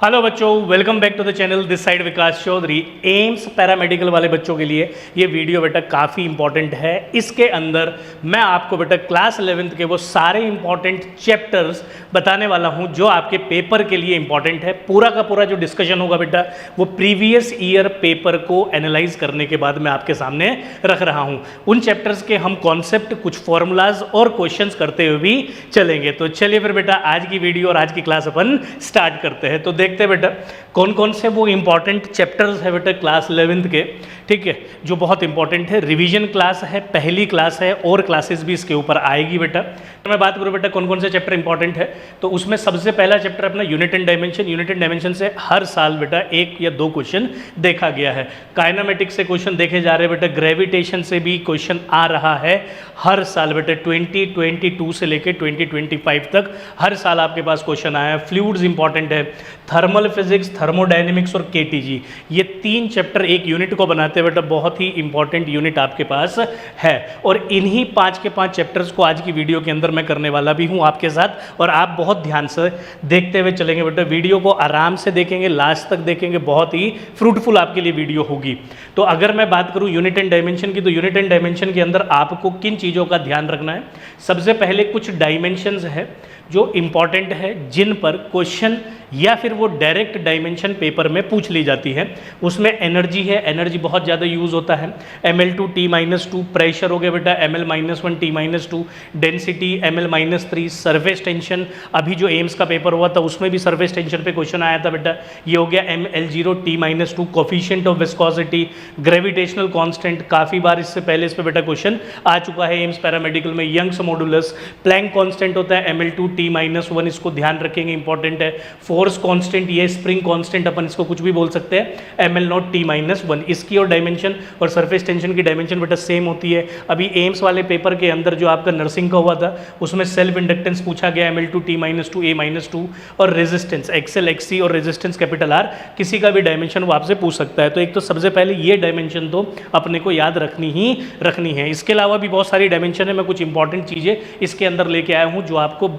Hello बच्चों, welcome back to the channel. This side Vikas Chaudhary. AIIMS paramedical वाले बच्चों के लिए ये वीडियो बेटा काफ़ी इंपॉर्टेंट है। इसके अंदर मैं आपको बेटा क्लास 11th के वो सारे इंपॉर्टेंट चैप्टर्स बताने वाला हूँ जो आपके पेपर के लिए इंपॉर्टेंट है। पूरा का पूरा जो डिस्कशन होगा बेटा वो प्रीवियस ईयर पेपर को एनालाइज करने के बाद मैं आपके सामने रख रहा हूँ। उन चैप्टर्स के हम कॉन्सेप्ट, कुछ फॉर्मूलाज और क्वेश्चंस करते हुए भी चलेंगे। तो चलिए फिर बेटा आज की वीडियो और आज की क्लास अपन स्टार्ट करते हैं। तो देखते हैं बेटा कौन कौन से वो इंपॉर्टेंट चैप्टर्स है बेटा क्लास 11th के, ठीक है, जो बहुत इंपॉर्टेंट है। रिवीजन क्लास है, पहली क्लास है और क्लासेस भी इसके ऊपर आएगी बेटा। तो मैं बात करूँ बेटा कौन कौन से चैप्टर इंपॉर्टेंट है, तो उसमें सबसे पहला चैप्टर अपना unit and dimension. Unit and dimension से हर साल बेटा एक या दो क्वेश्चन देखा गया है। काइनेमेटिक्स से क्वेश्चन देखे जा रहे हैं बेटा, ग्रेविटेशन से भी क्वेश्चन आ रहा है हर साल बेटा। 2022 से लेकर 2025 तक हर साल आपके पास क्वेश्चन आया है। फ्लूइड्स इंपॉर्टेंट है, थर्मल फिजिक्स, थर्मोडायनेमिक्स और केटीजी, ये तीन चैप्टर एक यूनिट को बनाते हैं बेटा। बहुत ही इंपॉर्टेंट यूनिट आपके पास है और इन्हीं 5 के 5 चैप्टर्स को आज की वीडियो के अंदर मैं करने वाला भी हूं आपके साथ, और आप बहुत ध्यान से देखते हुए चलेंगे बेटा। वीडियो को आराम से देखेंगे, लास्ट तक देखेंगे, बहुत ही फ्रूटफुल आपके लिए वीडियो होगी। तो अगर मैं बात करूं यूनिट एंड डायमेंशन की, तो यूनिट एंड डायमेंशन के अंदर आपको किन चीज़ों का ध्यान रखना है। सबसे पहले कुछ डायमेंशंस है जो इंपॉर्टेंट है, जिन पर क्वेश्चन या फिर वो डायरेक्ट डायमेंशन पेपर में पूछ ली जाती है। उसमें एनर्जी है, एनर्जी बहुत ज़्यादा यूज़ होता है। ml2 t-2, प्रेशर हो गया बेटा ml-1 t-2, density ml-3, surface tension, अभी जो एम्स का पेपर हुआ था उसमें भी सरफेस टेंशन पे क्वेश्चन आया था बेटा, ये हो गया ml0 t-2, coefficient of viscosity, gravitational constant, काफ़ी बार इससे पहले इस पर बेटा क्वेश्चन आ चुका है एम्स पैरामेडिकल में। यंग्स मॉडुलस, प्लैंक कांस्टेंट होता है ml2 t-1, इसको ध्यान रखेंगे, इंपॉर्टेंट है। फोर्स कांस्टेंट, ये स्प्रिंग कांस्टेंट, अपन इसको कुछ भी बोल सकते हैं, ml0 t-1। इसकी और डायमेंशन और सरफेस टेंशन की डायमेंशन बेटा सेम होती है। अभी एम्स वाले पेपर के अंदर जो आपका नर्सिंग का हुआ था उसमें सेल्फ इंडक्टेंस पूछा गया ml2 t-2 a-2, और रेजिस्टेंस XL XC और रेजिस्टेंस कैपिटल R, किसी का भी डायमेंशन वो आपसे पूछ सकता है। तो एक तो सबसे पहले ये डायमेंशन तो अपने को याद रखनी है। इसके अलावा भी बहुत सारी डायमेंशन है, मैं कुछ इंपॉर्टेंट चीज़ें इसके अंदर लेके आया हूँ जो आपको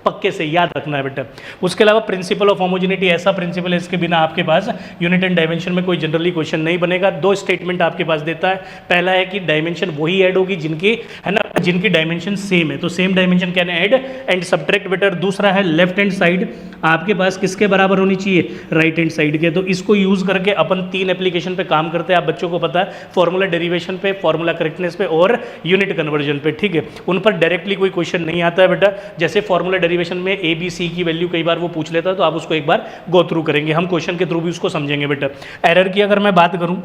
पक्के से याद रखना है बेटा। उसके अलावा प्रिंसिपल ऑफ होमोजेनिटी, ऐसा प्रिंसिपल है इसके बिना आपके पास यूनिट एंड डायमेंशन में कोई जनरली क्वेश्चन नहीं बनेगा। दो स्टेटमेंट आपके पास देता है, पहला है कि डायमेंशन वही ऐड होगी जिनकी है ना, जिनकी डायमेंशन सेम है, तो same dimension can add and subtract better. दूसरा है लेफ्ट हैंड साइड आपके पास किसके बराबर होनी चाहिए, राइट हैंड साइड के। तो इसको यूज करके अपन 3 एप्लीकेशन पे काम करते हैं, आप बच्चों को पता है, फॉर्मूला डेरिवेशन पे, फॉर्मूला करेक्टनेस पे और यूनिट कन्वर्जन पे, ठीक है। उन पर डायरेक्टली कोई क्वेश्चन नहीं आता है बेटा। जैसे फॉर्मूला डेरिवेशन में ए बी सी की वैल्यू कई बार वो पूछ लेता है, तो आप उसको एक बार गो थ्रू करेंगे, हम क्वेश्चन के थ्रू भी उसको समझेंगे बेटा। एरर की अगर मैं बात करूं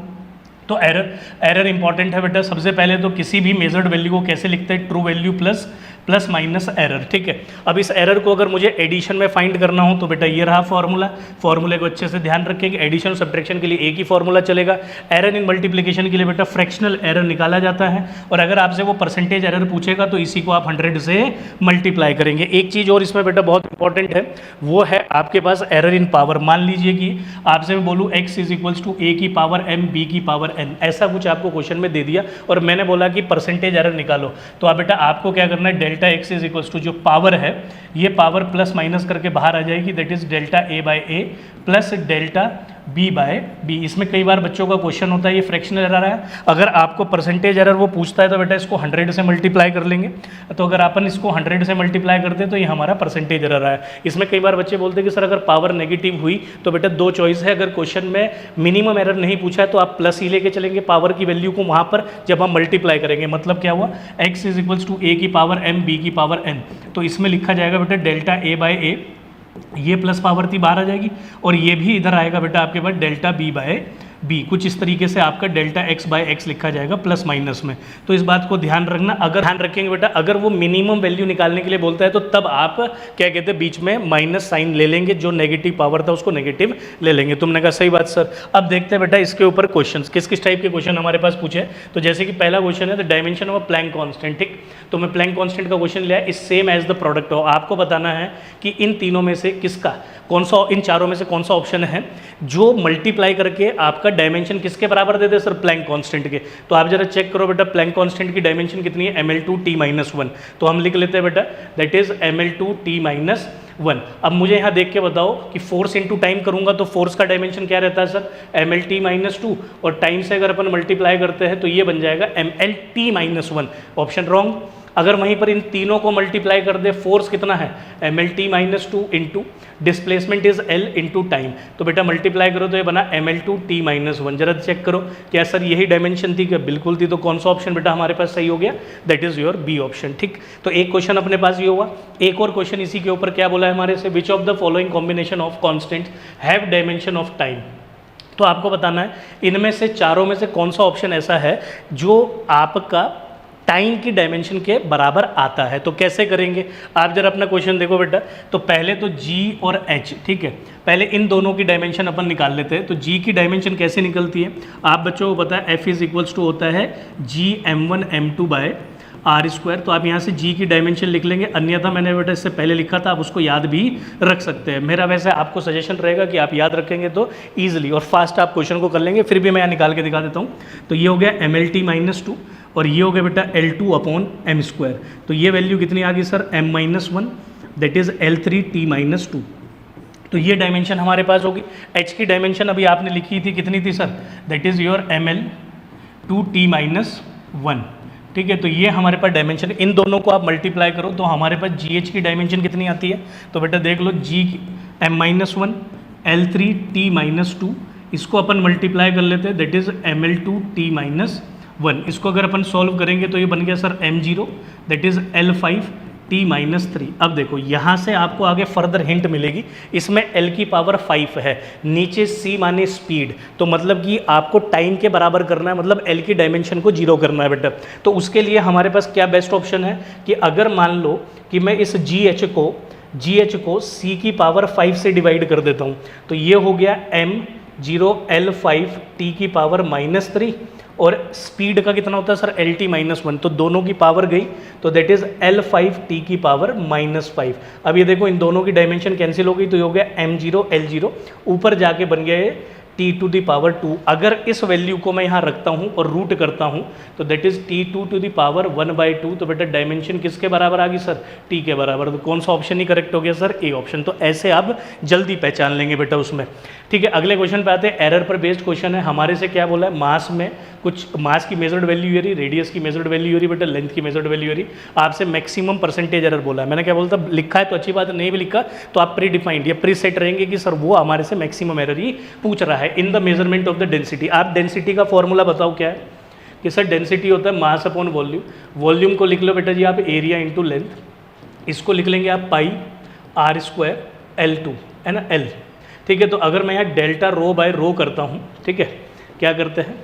तो एरर इंपॉर्टेंट है बेटा। सबसे पहले तो किसी भी मेजर्ड वैल्यू को कैसे लिखते हैं, true value plus minus error, ठीक है। अब इस एरर को अगर मुझे एडिशन में फाइंड करना हो तो बेटा ये रहा फॉर्मूले को अच्छे से ध्यान रखेंगे। एडिशन और सब्ट्रैक्शन के लिए एक ही फॉर्मूला चलेगा। एरर इन मल्टीप्लिकेशन के लिए बेटा फ्रैक्शनल एरर निकाला जाता है, और अगर आपसे वो परसेंटेज एरर पूछेगा तो इसी को आप 100 से मल्टीप्लाई करेंगे। एक चीज़ और इसमें बेटा बहुत इंपॉर्टेंट है, वो है आपके पास एरर इन पावर। मान लीजिए कि आपसे मैं बोलूँ x = a की पावर m b की पावर n, ऐसा कुछ आपको क्वेश्चन में दे दिया और मैंने बोला कि परसेंटेज एरर निकालो, तो आप बेटा आपको क्या करना है, डेल्टा x = जो पावर है, ये पावर प्लस माइनस करके बाहर आ जाएगी, that is delta a/a plus delta b/b। इसमें कई बार बच्चों का क्वेश्चन होता है, ये फ्रैक्शनल एरर है, अगर आपको परसेंटेज एरर वो पूछता है तो बेटा इसको 100 से मल्टीप्लाई कर लेंगे। तो अगर अपन इसको 100 से मल्टीप्लाई करते हैं तो ये हमारा परसेंटेज एरर है। इसमें कई बार बच्चे बोलते हैं कि सर अगर पावर नेगेटिव हुई तो बेटा दो चॉइस है, अगर क्वेश्चन में मिनिमम एरर नहीं पूछा है तो आप प्लस ही लेके चलेंगे पावर की वैल्यू को वहाँ पर, जब हम मल्टीप्लाई करेंगे। मतलब क्या हुआ, x = a की पावर m b की पावर n, तो इसमें लिखा जाएगा बेटा डेल्टा a/a, ये प्लस पावर थी बाहर आ जाएगी, और ये भी इधर आएगा बेटा आपके पास डेल्टा b/b। कुछ इस तरीके से आपका डेल्टा x/x लिखा जाएगा प्लस माइनस में। तो इस बात को ध्यान रखना। अगर ध्यान रखेंगे बेटा, अगर वो मिनिमम वैल्यू निकालने के लिए बोलता है तो तब आप क्या कहते हैं, बीच में माइनस साइन ले लेंगे, जो नेगेटिव पावर था उसको नेगेटिव ले लेंगे। तुमने कहा सही बात सर। अब देखते हैं बेटा इसके ऊपर क्वेश्चन, किस किस टाइप के क्वेश्चन हमारे पास पूछे। तो जैसे कि पहला क्वेश्चन है the dimension of Planck constant, ठीक। तो मैं प्लैंक कांस्टेंट का क्वेश्चन लिया, is same as the product of. आपको बताना है कि इन तीनों में से किसका, कौन सा, इन चारों में से कौन सा ऑप्शन है जो मल्टीप्लाई करके आपका डायमेंशन किसके बराबर दे दे सर, प्लैंक कांस्टेंट के। तो आप जरा चेक करो बेटा, प्लैंक कांस्टेंट की डायमेंशन कितनी है, ml2 t-1। तो हम लिख लेते हैं बेटा दैट इज ml2 t-1 1। अब मुझे यहाँ देख के बताओ कि फोर्स इंटू टाइम करूँगा तो फोर्स का डायमेंशन क्या रहता है सर, mlt-2, और टाइम से अगर अपन मल्टीप्लाई करते हैं तो ये बन जाएगा mlt-1। Option wrong. अगर वहीं पर इन तीनों को मल्टीप्लाई कर दे, फोर्स कितना है mlt-2 into displacement is l into time, तो बेटा मल्टीप्लाई करो तो ये बना ml2t-1। जरा चेक करो क्या सर यही डायमेंशन थी क्या, बिल्कुल थी। तो कौन सा ऑप्शन बेटा हमारे पास सही हो गया, that is your B option. ठीक, तो एक क्वेश्चन अपने पास ये हुआ। एक और क्वेश्चन इसी के ऊपर क्या बोला है हमारे से, विच of the following combination of constant have dimension of time. तो आपको बताना है इनमें से चारों में से कौन सा ऑप्शन ऐसा है जो आपका टाइम की डायमेंशन के बराबर आता है। तो कैसे करेंगे आप जरा अपना क्वेश्चन देखो बेटा। तो पहले तो g और h, ठीक है, पहले इन दोनों की डायमेंशन अपन निकाल लेते हैं। तो g की डायमेंशन कैसे निकलती है आप बच्चों को पता है, f इज इक्वल्स टू होता है g(m1m2/r²। तो आप यहाँ से g की डायमेंशन लिख लेंगे, अन्यथा मैंने बेटा इससे पहले लिखा था, आप उसको याद भी रख सकते हैं। मेरा वैसे आपको सजेशन रहेगा कि आप याद रखेंगे तो ईजिली और फास्ट आप क्वेश्चन को कर लेंगे, फिर भी मैं यहाँ निकाल के दिखा देता हूँ। तो ये हो गया mlt-2 और ये हो गया बेटा L2/m²। तो ये वैल्यू कितनी आ गई sir m-1, that is L3t-2। तो ये डायमेंशन हमारे पास होगी। h की डायमेंशन अभी आपने लिखी थी, कितनी थी sir, that is your ml2t-1। ठीक है, तो ये हमारे पास डायमेंशन, इन दोनों को आप मल्टीप्लाई करो तो हमारे पास GH की डायमेंशन कितनी आती है। तो बेटा देख लो g m-1 L3t-2, इसको अपन मल्टीप्लाई कर लेते हैं, दैट इज ml2t-1। इसको अगर अपन सॉल्व करेंगे तो ये बन गया sir m0, that is L5t-3। अब देखो यहाँ से आपको आगे फर्दर हिंट मिलेगी, इसमें l की पावर 5 है, नीचे c माने स्पीड, तो मतलब कि आपको टाइम के बराबर करना है, मतलब l की डायमेंशन को 0 करना है बेटा। तो उसके लिए हमारे पास क्या बेस्ट ऑप्शन है कि अगर मान लो कि मैं इस GH को c की पावर 5 से डिवाइड कर देता हूँ, तो ये हो गया m0 L5t की पावर -3, और स्पीड का कितना होता है सर LT-1, तो दोनों की पावर गई, तो दैट इज L5t की पावर -5। अब ये देखो इन दोनों की डायमेंशन कैंसिल हो गई, तो ये हो गया m0 L0, ऊपर जाके बन गया ये t⁻²। अगर इस वैल्यू को मैं यहाँ रखता हूँ और रूट करता हूँ तो दैट इज t⁻1/2। तो बेटा डायमेंशन किसके बराबर आ गई सर, t के बराबर। तो कौन सा ऑप्शन ही करेक्ट हो गया सर, ए ऑप्शन। तो ऐसे आप जल्दी पहचान लेंगे बेटा उसमें। ठीक है, अगले क्वेश्चन पे आते हैं। एरर पर बेस्ड क्वेश्चन है, हमारे से क्या बोला है, मास में कुछ मास की मेजर्ड वैल्यू हो रही, रेडियस की मेजर्ड वैल्यू हो रही बेटा, लेंथ की मेजर्ड वैल्यू हो रही, आपसे मैक्सिमम परसेंटेज एरर बोला है। मैंने क्या बोलता, लिखा है तो अच्छी बात है, नहीं भी लिखा तो आप प्री डिफाइंड या प्री सेट रहेंगे कि सर वो हमारे से मैक्सिमम एरर ही पूछ रहा है in the measurement of the density. आप डेंसिटी का फॉर्मूला बताओ क्या है कि सर डेंसिटी होता है मास अपॉन वॉल्यूम। वॉल्यूम को लिख लो बेटा जी आप एरिया इंटू लेंथ, इसको लिख लेंगे आप πr² L2, है ना, L। ठीक है, तो अगर मैं यहाँ डेल्टा रो बाय रो करता हूँ, ठीक है, क्या करते हैं,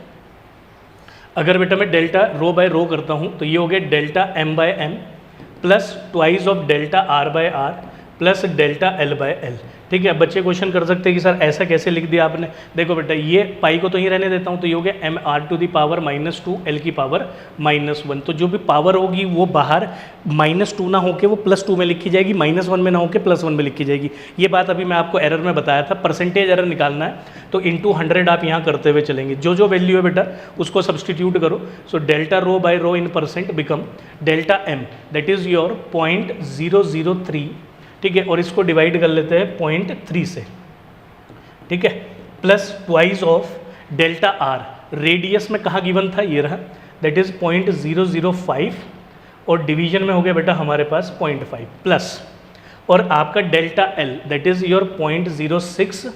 अगर बेटा मैं डेल्टा रो बाय रो करता हूँ तो ये हो गया delta m/m plus twice of delta r/r plus delta l/l। ठीक है, अब बच्चे क्वेश्चन कर सकते हैं कि सर ऐसा कैसे लिख दिया आपने। देखो बेटा ये पाई को तो ही रहने देता हूँ, तो ये हो गया mr⁻2 L की पावर -1। तो जो भी पावर होगी वो बाहर -2 ना होके वो +2 में लिखी जाएगी, -1 में ना होके +1 में लिखी जाएगी। ये बात अभी मैं आपको एरर में बताया था। परसेंटेज एरर निकालना है तो इंटू 100 आप यहाँ करते हुए चलेंगे, जो जो वैल्यू है बेटा उसको सब्सटीट्यूट करो। So delta rho by rho in percent become delta m, that is your 0.003। ठीक है, और इसको डिवाइड कर लेते हैं 0.3 से, ठीक है, plus twice of delta R, radius में कहाँ गिवन था, ये रहा, दैट इज 0.005, और डिवीजन में हो गया बेटा हमारे पास 0.5 प्लस, और आपका delta L that is your 0.06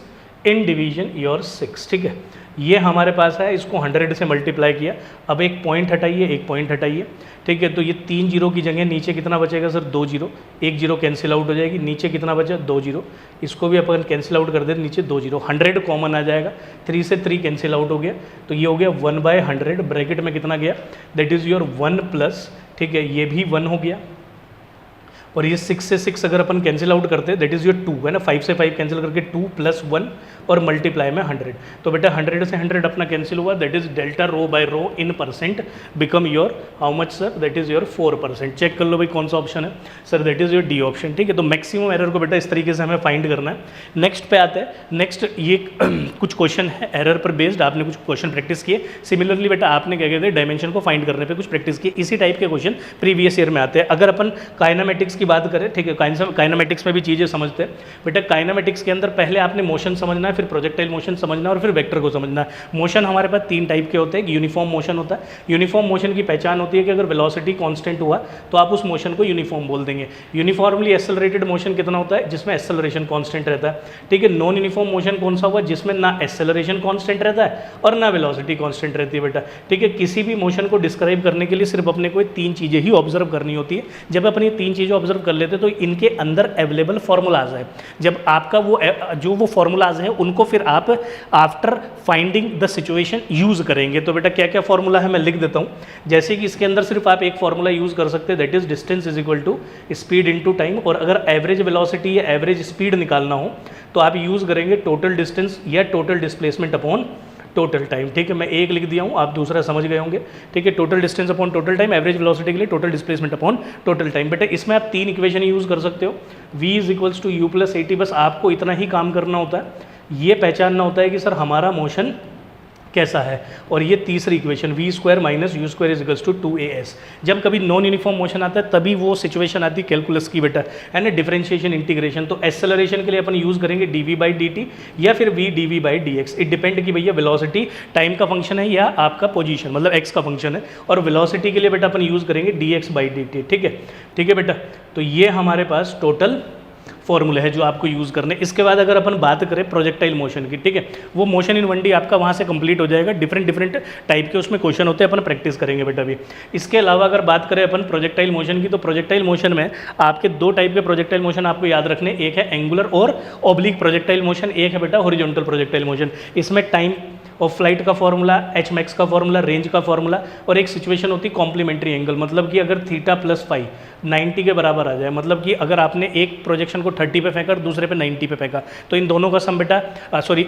in division your 6। ठीक है, ये हमारे पास है, इसको 100 से मल्टीप्लाई किया। अब एक पॉइंट हटाइए, एक पॉइंट हटाइए, ठीक है, तो ये 3 जीरो की जगह नीचे कितना बचेगा sir, 2 zero, 1 zero cancel out हो जाएगी, नीचे कितना बचा, 2 जीरो, इसको भी अपन कैंसिल आउट कर दे, नीचे 2 जीरो, 100 कॉमन आ जाएगा, 3 से 3 कैंसिल आउट हो गया, तो ये हो गया 1/100, ब्रैकेट में कितना गया, दैट इज़ योर 1 प्लस, ठीक है, ये भी 1 हो गया, और ये 6 से 6 अगर अपन कैंसिल आउट करते हैं दैट इज़ योर 2, है ना, 5 से 5 कैंसिल करके 2 प्लस 1 और मल्टीप्लाई में 100, तो बेटा 100 से 100 अपना कैंसिल हुआ, that is delta rho by rho in percent become your how much sir, that is your 4%। Check कर लो भाई कौन सा ऑप्शन है sir, that is your D option. ठीक है, तो मैक्सिमम एरर को बेटा इस तरीके से हमें फाइंड करना है। नेक्स्ट पे आते हैं, नेक्स्ट ये कुछ क्वेश्चन है एरर पर बेस्ड, आपने कुछ क्वेश्चन प्रैक्टिस किए, सिमिलरली बेटा आपने क्या कहते हैं डायमेंशन को फाइंड करने पर कुछ प्रैक्टिस किए, इसी टाइप के क्वेश्चन प्रीवियस ईयर में आते हैं। अगर अपन काइनामेटिक्स की की बात करें, ठीक है, काइनेमेटिक्स में भी चीज़ें समझते हैं बेटा। काइनेमेटिक्स के अंदर पहले आपने मोशन समझना है, फिर प्रोजेक्टाइल मोशन समझना है और फिर वेक्टर को समझना है। मोशन हमारे पास 3 टाइप के होते हैं। यूनिफॉर्म मोशन होता है। यूनिफॉर्म मोशन की पहचान होती है कि अगर वेलोसिटी कांस्टेंट हुआ तो आप उस मोशन को यूनिफॉर्म बोल देंगे। यूनिफॉर्मली एक्सेलरेटेड मोशन कितना होता है? जिसमें एक्सेलरेशन कांस्टेंट रहता है, ठीक है। नॉन यूनिफॉर्म मोशन कौन सा हुआ? जिसमें ना एक्सेलरेशन कांस्टेंट रहता है और ना वेलोसिटी कांस्टेंट रहती है बेटा, ठीक है। किसी भी मोशन को डिस्क्राइब करने के लिए सिर्फ अपने को 3 चीज़ें ही ऑब्जर्व करनी होती है। जब अपन ये 3 चीज़ें ऑब्जर्व कर लेते हैं तो इनके अंदर अवेलेबल फॉर्मूलाज है। जब आपका वो फॉर्मूलाज है उनको फिर आप after finding the situation use करेंगे। तो बेटा क्या क्या फॉर्मूला है मैं लिख देता हूँ। जैसे कि इसके अंदर सिर्फ आप एक फॉर्मूला यूज कर सकते हैं, that is distance is equal to speed into time. और अगर एवरेज वेलोसिटी या एवरेज स्पीड निकालना हो तो आप यूज करेंगे टोटल डिस्टेंस या total displacement upon total time, ठीक है। मैं एक लिख दिया हूँ, आप दूसरा समझ गए होंगे, ठीक है। Total distance upon total time, average velocity के लिए total displacement upon total time. बेटा इसमें आप 3 इक्वेशन यूज़ कर सकते हो। v is equals to u plus AT। बस आपको इतना ही काम करना होता है, ये पहचानना होता है कि सर हमारा मोशन कैसा है। और ये तीसरी equation v square minus u square is equals to 2as। जब कभी नॉन यूनिफॉर्म मोशन आता है तभी वो सिचुएशन आती है कैलकुलस की बेटा, है ना, डिफरेंशिएशन इंटीग्रेशन। तो एक्सेलरेशन के लिए अपन यूज़ करेंगे dv/dt या फिर v dv/dx। इट डिपेंड कि भैया वेलोसिटी टाइम का फंक्शन है या आपका पोजीशन मतलब x का फंक्शन है। और वेलोसिटी के लिए बेटा अपन यूज़ करेंगे dx/dt, ठीक है, ठीक है बेटा। तो ये हमारे पास टोटल फॉर्मूला है जो आपको यूज़ करने। इसके बाद अगर अपन बात करें प्रोजेक्टाइल मोशन की, ठीक है, वो मोशन इन 1D आपका वहाँ से कंप्लीट हो जाएगा। डिफरेंट टाइप के उसमें क्वेश्चन होते हैं, अपन प्रैक्टिस करेंगे बेटा भी। इसके अलावा अगर बात करें अपन प्रोजेक्टाइल मोशन की, तो प्रोजेक्टाइल मोशन में आपके 2 टाइप के प्रोजेक्टाइल मोशन आपको याद रखने, एक है एंगुलर और ऑब्लिक प्रोजेक्टाइल मोशन, एक है बेटा हॉरिजॉन्टल प्रोजेक्टाइल मोशन। इसमें टाइम ऑफ फ्लाइट का फॉर्मूला, Hmax का फॉर्मूला, रेंज का फॉर्मूला और एक सिचुएशन होती है कॉम्प्लीमेंट्री एंगल, मतलब कि अगर थीटा प्लस फाई 90 के बराबर आ जाए, मतलब कि अगर आपने एक प्रोजेक्शन को 30 पे फेंका और दूसरे पे 90 पे फेंका तो इन दोनों का सम बेटा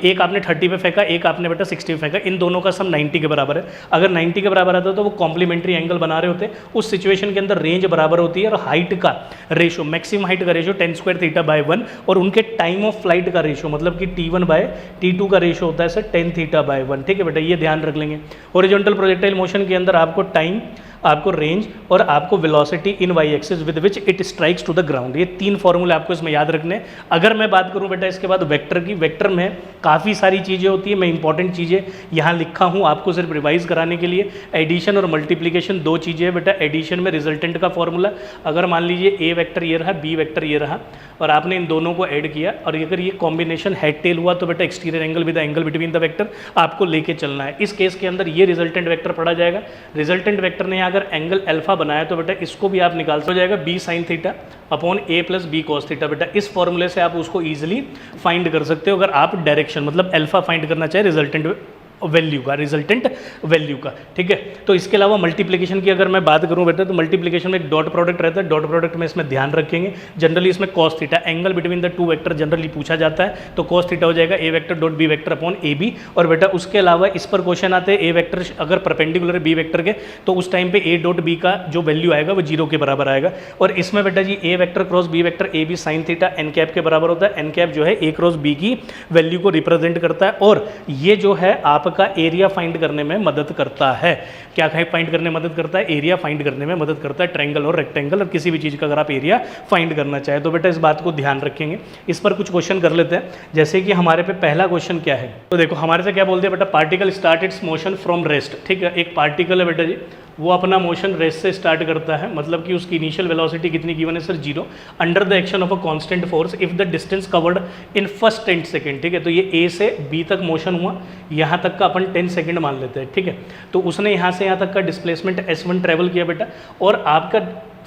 एक आपने 30 पे फेंका, एक आपने बेटा 60 पे फेंका, इन दोनों का सम 90 के बराबर है। अगर 90 के बराबर आता है तो वो कॉम्प्लीमेंट्री एंगल बना रहे होते हैं। उस सिचुएशन के अंदर रेंज बराबर होती है और हाइट का रेशो, मैक्सिमम हाइट का रेशो 10 स्क्वायर थीटा बाय 1 और उनके टाइम ऑफ फ्लाइट का रेशो मतलब कि T1 बाय T2 का रेशो होता है सर 10 थीटा बाय 1, ठीक है बेटा, ये ध्यान रख लेंगे। हॉरिजॉन्टल प्रोजेक्टाइल मोशन के अंदर आपको टाइम, आपको रेंज और आपको velocity in y axis with which it strikes to the ground, ये 3 फॉर्मूले आपको इसमें याद रखने। अगर मैं बात करूं बेटा इसके बाद वेक्टर की, वेक्टर में काफ़ी सारी चीज़ें होती है। मैं इंपॉर्टेंट चीज़ें यहाँ लिखा हूँ आपको सिर्फ रिवाइज कराने के लिए। एडिशन और मल्टीप्लीकेशन 2 चीज़ें हैं बेटा। एडिशन में रिजल्टेंट का फॉर्मूला, अगर मान लीजिए ए वेक्टर ये रहा, बी वेक्टर ये रहा और आपने इन दोनों को ऐड किया और अगर ये कॉम्बिनेशन हेड टेल हुआ तो बेटा exterior angle with angle between the vector आपको लेके चलना है। इस केस के अंदर ये रिजल्टेंट वेक्टर पढ़ा जाएगा। रिजल्टेंट वेक्टर ने अगर एंगल अल्फा बनाया तो बेटा इसको भी आप निकाल हो जाएगा बी साइन थीटा अपॉन ए प्लस बी कॉस थीटा। बेटा इस फॉर्मूले से आप उसको ईजिली फाइंड कर सकते हो अगर आप डायरेक्शन मतलब अल्फा फाइंड करना चाहे रिजल्टेंट वैल्यू का, रिजल्टेंट वैल्यू का, ठीक है। तो इसके अलावा मल्टीप्लिकेशन की अगर मैं बात करूं बेटा तो मल्टीप्लिकेशन में एक डॉट प्रोडक्ट रहता है। डॉट प्रोडक्ट में इसमें ध्यान रखेंगे जनरली इसमें cos theta, angle between the 2 vector generally पूछा जाता है तो कॉस थीटा हो जाएगा A vector dot B vector upon A B. और बेटा उसके अलावा इस पर क्वेश्चन आते हैं ए वेक्टर अगर परपेंडिकुलर है बी वेक्टर के तो उस टाइम पे ए डॉट बी का जो वैल्यू आएगा वो 0 के बराबर आएगा। और इसमें बेटा जी A vector cross B vector A B sine theta N cap के बराबर होता है। एन कैप जो है ए क्रॉस बी की वैल्यू को रिप्रेजेंट करता है और ये जो है आपका एरिया फाइंड करने में मदद करता है। क्या फाइंड करने में मदद करता है? एरिया फाइंड करने में मदद करता है। ट्रायंगल और रेक्टेंगल और किसी भी चीज का अगर आप एरिया फाइंड करना चाहे तो बेटा इस बात को ध्यान रखेंगे। इस पर कुछ क्वेश्चन कर लेते हैं। जैसे कि हमारे पे पहला क्वेश्चन क्या है तो देखो हमारे से क्या बोलते हैं बेटा, particle start it's motion from rest, ठीक है। एक पार्टिकल है बेटा जी वो अपना मोशन रेस्ट से स्टार्ट करता है, मतलब कि उसकी इनिशियल वेलोसिटी कितनी गिवन है sir 0 under the action of a constant force if the distance covered in first 10 second, ठीक है। तो ये ए से बी तक मोशन हुआ, यहाँ तक का अपन 10 सेकंड मान लेते हैं, ठीक है। तो उसने यहाँ से यहाँ तक का डिस्प्लेसमेंट S1 ट्रेवल किया बेटा और आपका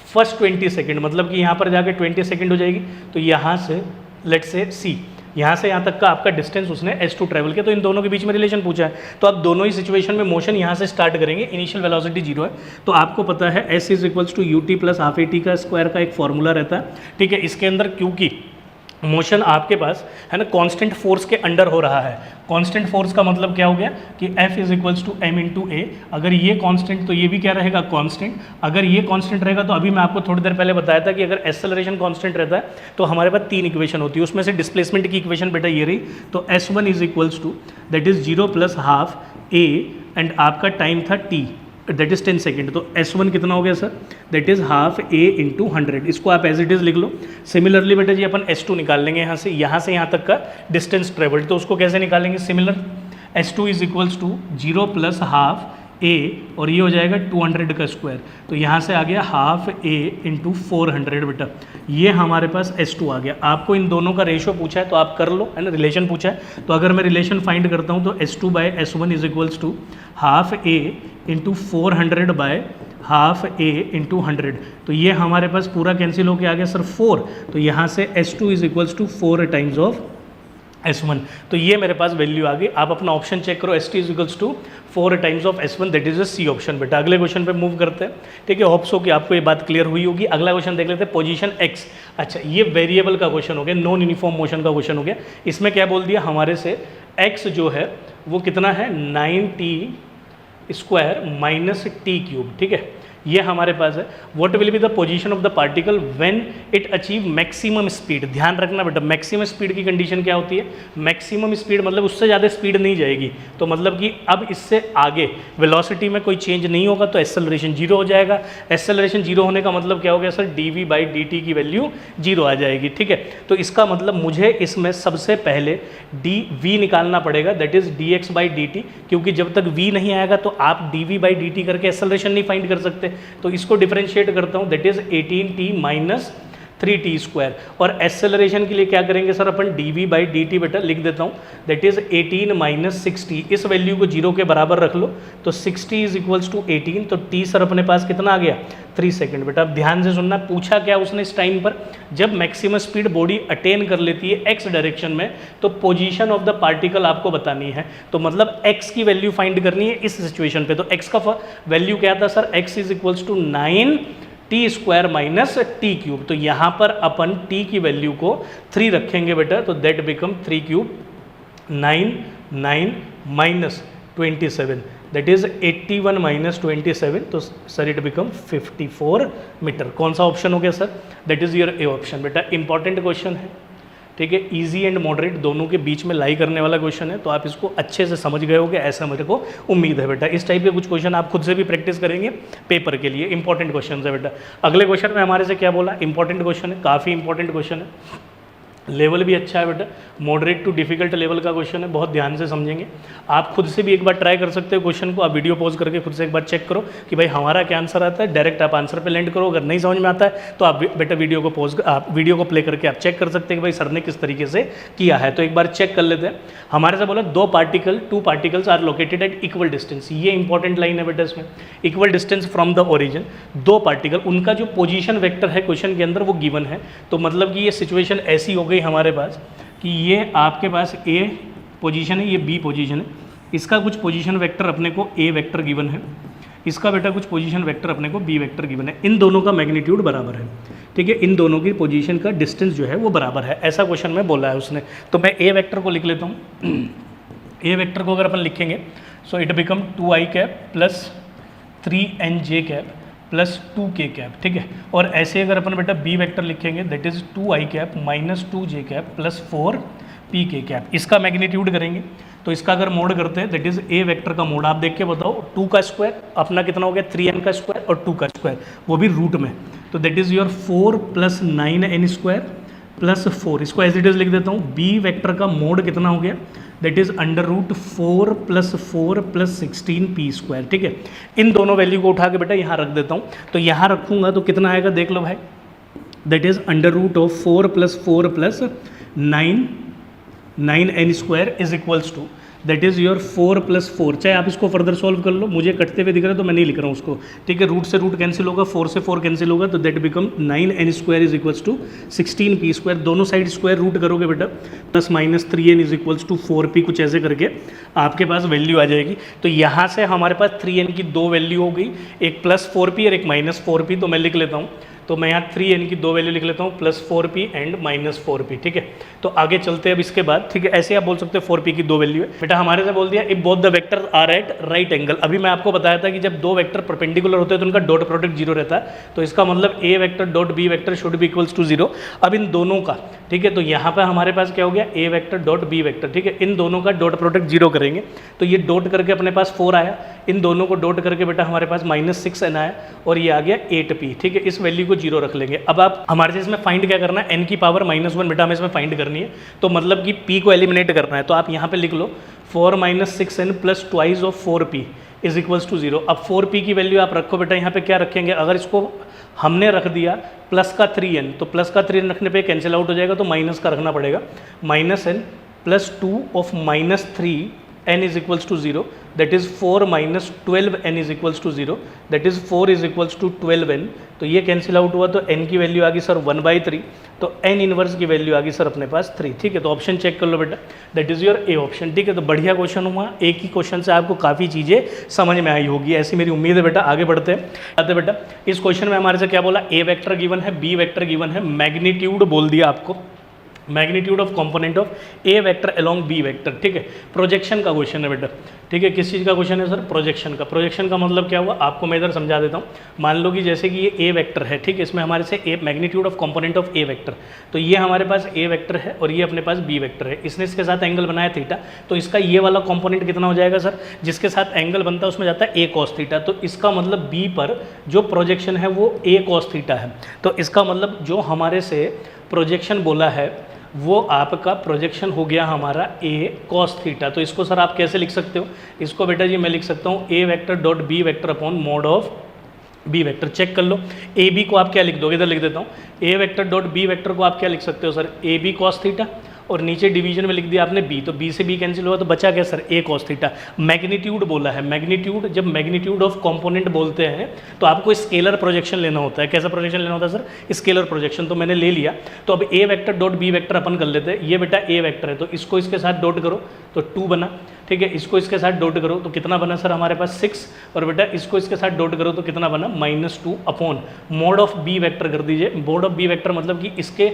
फर्स्ट 20 सेकंड मतलब कि यहाँ पर जाके 20 सेकंड हो जाएगी। तो यहाँ से लेट से C यहाँ से यहाँ तक का आपका डिस्टेंस उसने S2 ट्रैवल किया। तो इन दोनों के बीच में रिलेशन पूछा है तो आप दोनों ही सिचुएशन में मोशन यहाँ से स्टार्ट करेंगे। इनिशियल वेलोसिटी 0 है तो आपको पता है S is equals to u t plus half a t का स्क्वायर का एक फॉर्मूला रहता है, ठीक है। इसके अंदर क्योंकि मोशन आपके पास है ना कांस्टेंट फोर्स के अंडर हो रहा है। कांस्टेंट फोर्स का मतलब क्या हो गया कि F is equals to M into A. अगर ये कांस्टेंट तो ये भी क्या रहेगा कांस्टेंट। अगर ये कांस्टेंट रहेगा तो अभी मैं आपको थोड़ी देर पहले बताया था कि अगर एक्सेलरेशन कांस्टेंट रहता है तो हमारे पास 3 इक्वेशन होती है। उसमें से डिस्प्लेसमेंट की इक्वेशन बेटा ये रही तो S1 is equals to that is 0 plus half a and आपका टाइम था t दैट इज़ 10 सेकेंड। तो S1 कितना हो गया sir, that is half A into 100। इसको आप एज इट इज़ लिख लो। सिमिलरली बेटा जी अपन S2 निकाल लेंगे यहाँ से यहाँ तक का डिस्टेंस ट्रेवल्ड। तो उसको कैसे निकालेंगे, similar, S2 is equals to 0 plus half A और ये हो जाएगा 200 का स्क्वायर। तो यहाँ से आ गया हाफ A इंटू 400 बेटा, ये हमारे पास S2 आ गया। आपको इन दोनों का रेशो पूछा है तो आप कर लो, है ना, रिलेशन पूछा है तो अगर मैं रिलेशन फाइंड करता हूँ तो S2 by S1 is equals to half A into 400 by half A into 100। तो ये हमारे पास पूरा कैंसिल होकर आ गया सर 4। तो यहाँ से S2 is equals to 4 times of S1। तो ये मेरे पास वैल्यू आ गई। आप अपना ऑप्शन चेक करो, ST is equals to 4 times of S1, that is a C option बेटा। अगले क्वेश्चन पे मूव करते हैं, ठीक है। होप्स हो कि आपको ये बात क्लियर हुई होगी। अगला क्वेश्चन देख लेते हैं, पोजीशन X। अच्छा, ये वेरिएबल का क्वेश्चन हो गया, नॉन यूनिफॉर्म मोशन का क्वेश्चन हो गया। इसमें क्या बोल दिया हमारे से, X जो है वो कितना है 9t square minus t cube, ठीक है, ये हमारे पास है। What will be the position of the particle when it achieve maximum speed. ध्यान रखना बेटा, मैक्सिमम स्पीड की कंडीशन क्या होती है, मैक्सिमम स्पीड मतलब उससे ज़्यादा स्पीड नहीं जाएगी। तो मतलब कि अब इससे आगे वेलोसिटी में कोई चेंज नहीं होगा तो एक्सेलरेशन 0 हो जाएगा। एक्सेलरेशन 0 होने का मतलब क्या हो गया सर, dv/dt की वैल्यू 0 आ जाएगी, ठीक है। तो इसका मतलब मुझे इसमें सबसे पहले v निकालना पड़ेगा, दैट इज dx/dt, क्योंकि जब तक v नहीं आएगा तो आप dv/dt करके एक्सेलरेशन नहीं फाइंड कर सकते। तो इसको डिफरेंशिएट करता हूं, that is 18t minus 3t square. और एक्सेलरेशन के लिए क्या करेंगे सर, अपन dv/dt बेटा लिख देता हूं, दैट इज 18 माइनस 60। इस वैल्यू को 0 के बराबर रख लो तो 60 इज इक्वल्स टू 18। तो t सर अपने पास कितना आ गया, 3 सेकेंड बेटा। अब ध्यान से सुनना, पूछा क्या उसने इस टाइम पर, जब मैक्सिमम स्पीड बॉडी अटेन कर लेती है x डायरेक्शन में तो पोजीशन ऑफ द पार्टिकल आपको बतानी है। तो मतलब x की वैल्यू फाइंड करनी है इस सिचुएशन पे। तो x का वैल्यू क्या था sir, x is equals to 9t square minus t cube. तो यहाँ पर अपन t की वैल्यू को 3 रखेंगे बेटा, तो that become 3 cube 9 minus 27, that is 81 minus 27। तो सर इट बिकम 54 मीटर। कौन सा ऑप्शन हो गया sir, that is your A option बेटा। इंपॉर्टेंट क्वेश्चन है, ठीक है, इजी एंड मॉडरेट दोनों के बीच में लाई करने वाला क्वेश्चन है। तो आप इसको अच्छे से समझ गए होगे, ऐसा मेरे को उम्मीद है बेटा। इस टाइप के कुछ क्वेश्चन आप खुद से भी प्रैक्टिस करेंगे पेपर के लिए, इंपॉर्टेंट क्वेश्चन है बेटा। अगले क्वेश्चन में हमारे से क्या बोला, इंपॉर्टेंट क्वेश्चन है, काफ़ी इंपॉर्टेंट क्वेश्चन है, लेवल भी अच्छा है बेटा, मॉडरेट टू डिफिकल्ट लेवल का क्वेश्चन है, बहुत ध्यान से समझेंगे। आप खुद से भी एक बार ट्राई कर सकते हो क्वेश्चन को, आप वीडियो पॉज करके खुद से एक बार चेक करो कि भाई हमारा क्या आंसर आता है। डायरेक्ट आप आंसर पे लैंड करो, अगर नहीं समझ में आता है तो आप बेटा वीडियो को पॉज, आप वीडियो को प्ले करके आप चेक कर सकते हैं कि भाई सर ने किस तरीके से किया है। तो एक बार चेक कर लेते हैं। हमारे से बोला two particles are located at equal distance. ये इंपॉर्टेंट लाइन है बेटा इसमें, equal distance from the origin. 2 particle, उनका जो पोजीशन वेक्टर है क्वेश्चन के अंदर वो गिवन है। तो मतलब कि ये सिचुएशन ऐसी हो गई हमारे पास कि ये आपके पास A पोजीशन है, ये B पोजीशन है, इसका कुछ पोजीशन वेक्टर अपने को A वेक्टर गिवन है, इसका बेटा कुछ पोजीशन वेक्टर अपने को B वेक्टर गिवन है। इन दोनों का मैग्नीट्यूड बराबर है, ठीक है, इन दोनों की पोजीशन का डिस्टेंस जो है वो बराबर है, ऐसा क्वेश्चन में बोला है उसने। तो मैं A वेक्टर को लिख लेता हूँ। A वेक्टर को अगर अपन लिखेंगे सो it become 2i cap plus 3nj cap plus 2k cap, ठीक है। और ऐसे अगर अपन बेटा B वेक्टर लिखेंगे that is 2i cap minus 2j cap plus 4pk cap, इसका मैग्नीट्यूड करेंगे तो इसका अगर मोड करते हैं दैट इज A वेक्टर का मोड आप देख के बताओ। 2 का स्क्वायर अपना कितना हो गया, 3n का स्क्वायर और 2 का स्क्वायर, वो भी रूट में, तो that is your 4 plus 9n square plus 4। इसको एज इट इज लिख देता हूँ। B वेक्टर का मोड कितना हो गया, that is under root 4 plus 4 plus 16p square, ठीक है। इन दोनों वैल्यू को उठा के बेटा यहाँ रख देता हूँ, तो यहाँ रखूँगा तो कितना आएगा देख लो भाई, that is under root of 4 plus 9n square is equals to that is your 4 plus 4। चाहे आप इसको फर्दर सॉल्व कर लो, मुझे कटते हुए दिख रहा है तो मैं नहीं लिख रहा हूँ उसको, ठीक है। रूट से रूट कैंसिल होगा, 4 से 4 कैंसिल होगा, तो that become 9n square is equals to 16p square. दोनों साइड स्क्वायर रूट करोगे बेटा, plus minus 3n is equals to 4p, कुछ ऐसे करके आपके पास वैल्यू आ जाएगी। तो यहाँ से हमारे पास 3n की 2 वैल्यू हो गई, एक प्लस 4p और एक माइनस 4p, तो मैं लिख लेता हूँ। तो मैं यहाँ 3n की दो वैल्यू लिख लेता हूँ, +4p एंड -4p, ठीक है। तो आगे चलते हैं अब इसके बाद, ठीक है। ऐसे आप बोल सकते हो 4p की दो वैल्यू है। बेटा हमारे से बोल दिया if both the vector are at right angle. अभी मैं आपको बताया था कि जब दो वेक्टर परपेंडिकुलर होते हैं तो उनका डॉट प्रोडक्ट 0 रहता है, तो इसका मतलब a vector dot b vector should be equals to 0। अब इन दोनों का, ठीक है, तो यहाँ पर हमारे पास क्या हो गया, a vector dot b vector, ठीक है, इन दोनों का डॉट प्रोडक्ट 0 करेंगे तो ये डॉट करके अपने पास 4 आया, इन दोनों को डॉट करके बेटा हमारे पास -6n आया और ये आ गया 8p, ठीक है। इस वैल्यू को 0 रख लेंगे। अब आप हमारे से इसमें फाइंड क्या करना है, n की पावर -1 बेटा हमें इसमें फाइंड करनी है, तो मतलब कि p को एलिमिनेट करना है। तो आप यहाँ पे लिख लो 4 - 6n plus twice of 4p is equals to 0। अब 4p की वैल्यू आप रखो बेटा, यहाँ पे क्या रखेंगे, अगर इसको हमने रख दिया प्लस का 3n, तो प्लस का 3n रखने पे कैंसिल आउट हो जाएगा, तो माइनस का रखना पड़ेगा, -n plus 2 of -3n is equals to 0, that is 4 - 12n is equals to 0, that is 4 is equals to 12n। तो ये कैंसिल आउट हुआ तो n की वैल्यू आ गई सर 1/3, तो n इनवर्स की वैल्यू आ गई सर अपने पास 3, ठीक है। तो ऑप्शन चेक कर लो बेटा, that is your A option, ठीक है। तो बढ़िया क्वेश्चन हुआ, एक ही क्वेश्चन से आपको काफ़ी चीज़ें समझ में आई होगी, ऐसी मेरी उम्मीद है बेटा। आगे बढ़ते हैं, आते बेटा इस क्वेश्चन में हमारे से क्या बोला, ए वेक्टर गिवन है, बी वेक्टर गिवन है, मैग्नीट्यूड बोल दिया आपको, magnitude of component of A vector along b vector, ठीक है। प्रोजेक्शन का क्वेश्चन है बेटा, ठीक है। किस चीज़ का क्वेश्चन है सर, प्रोजेक्शन का। प्रोजेक्शन का मतलब क्या हुआ, आपको मैं इधर समझा देता हूँ। मान लो कि जैसे कि ये ए वेक्टर है, ठीक है, इसमें हमारे से A magnitude of component of A vector, तो ये हमारे पास ए वेक्टर है और ये अपने पास बी वेक्टर है। इसने इसके साथ एंगल बनाया थीटा, तो इसका ये वाला कंपोनेंट कितना हो जाएगा सर, जिसके साथ एंगल बनता है उसमें जाता है ए कॉस थीटा, तो इसका मतलब बी पर जो प्रोजेक्शन है वो ए कॉस थीटा है। तो इसका मतलब जो हमारे से प्रोजेक्शन बोला है वो आपका प्रोजेक्शन हो गया हमारा ए कॉस थीटा। तो इसको सर आप कैसे लिख सकते हो, इसको बेटा जी मैं लिख सकता हूँ ए vector dot B vector upon mod of B vector. Check कर लो, ए बी को आप क्या लिख दोगे, इधर लिख देता हूँ, ए वेक्टर डॉट बी वेक्टर को आप क्या लिख सकते हो सर, ए बी कॉस थीटा, और नीचे डिवीजन में लिख दिया आपने बी, तो बी से बी कैंसिल हुआ तो बचा क्या सर, ए कॉस थीटा। मैग्नीट्यूड बोला है, मैग्नीट्यूड जब मैग्नीट्यूड ऑफ कंपोनेंट बोलते हैं तो आपको स्केलर प्रोजेक्शन लेना होता है। कैसा प्रोजेक्शन लेना होता है सर, स्केलर प्रोजेक्शन। तो मैंने ले लिया, तो अब ए वेक्टर डॉट बी वेक्टर अपन कर लेते हैं। ये बेटा ए वेक्टर है तो इसको इसके साथ डॉट करो तो 2 बना, ठीक है। इसको इसके साथ डॉट करो तो कितना बना सर हमारे पास 6, और बेटा इसको इसके साथ डॉट करो तो कितना बना -2 upon mod of B vector कर दीजिए। मोड ऑफ बी वेक्टर मतलब कि इसके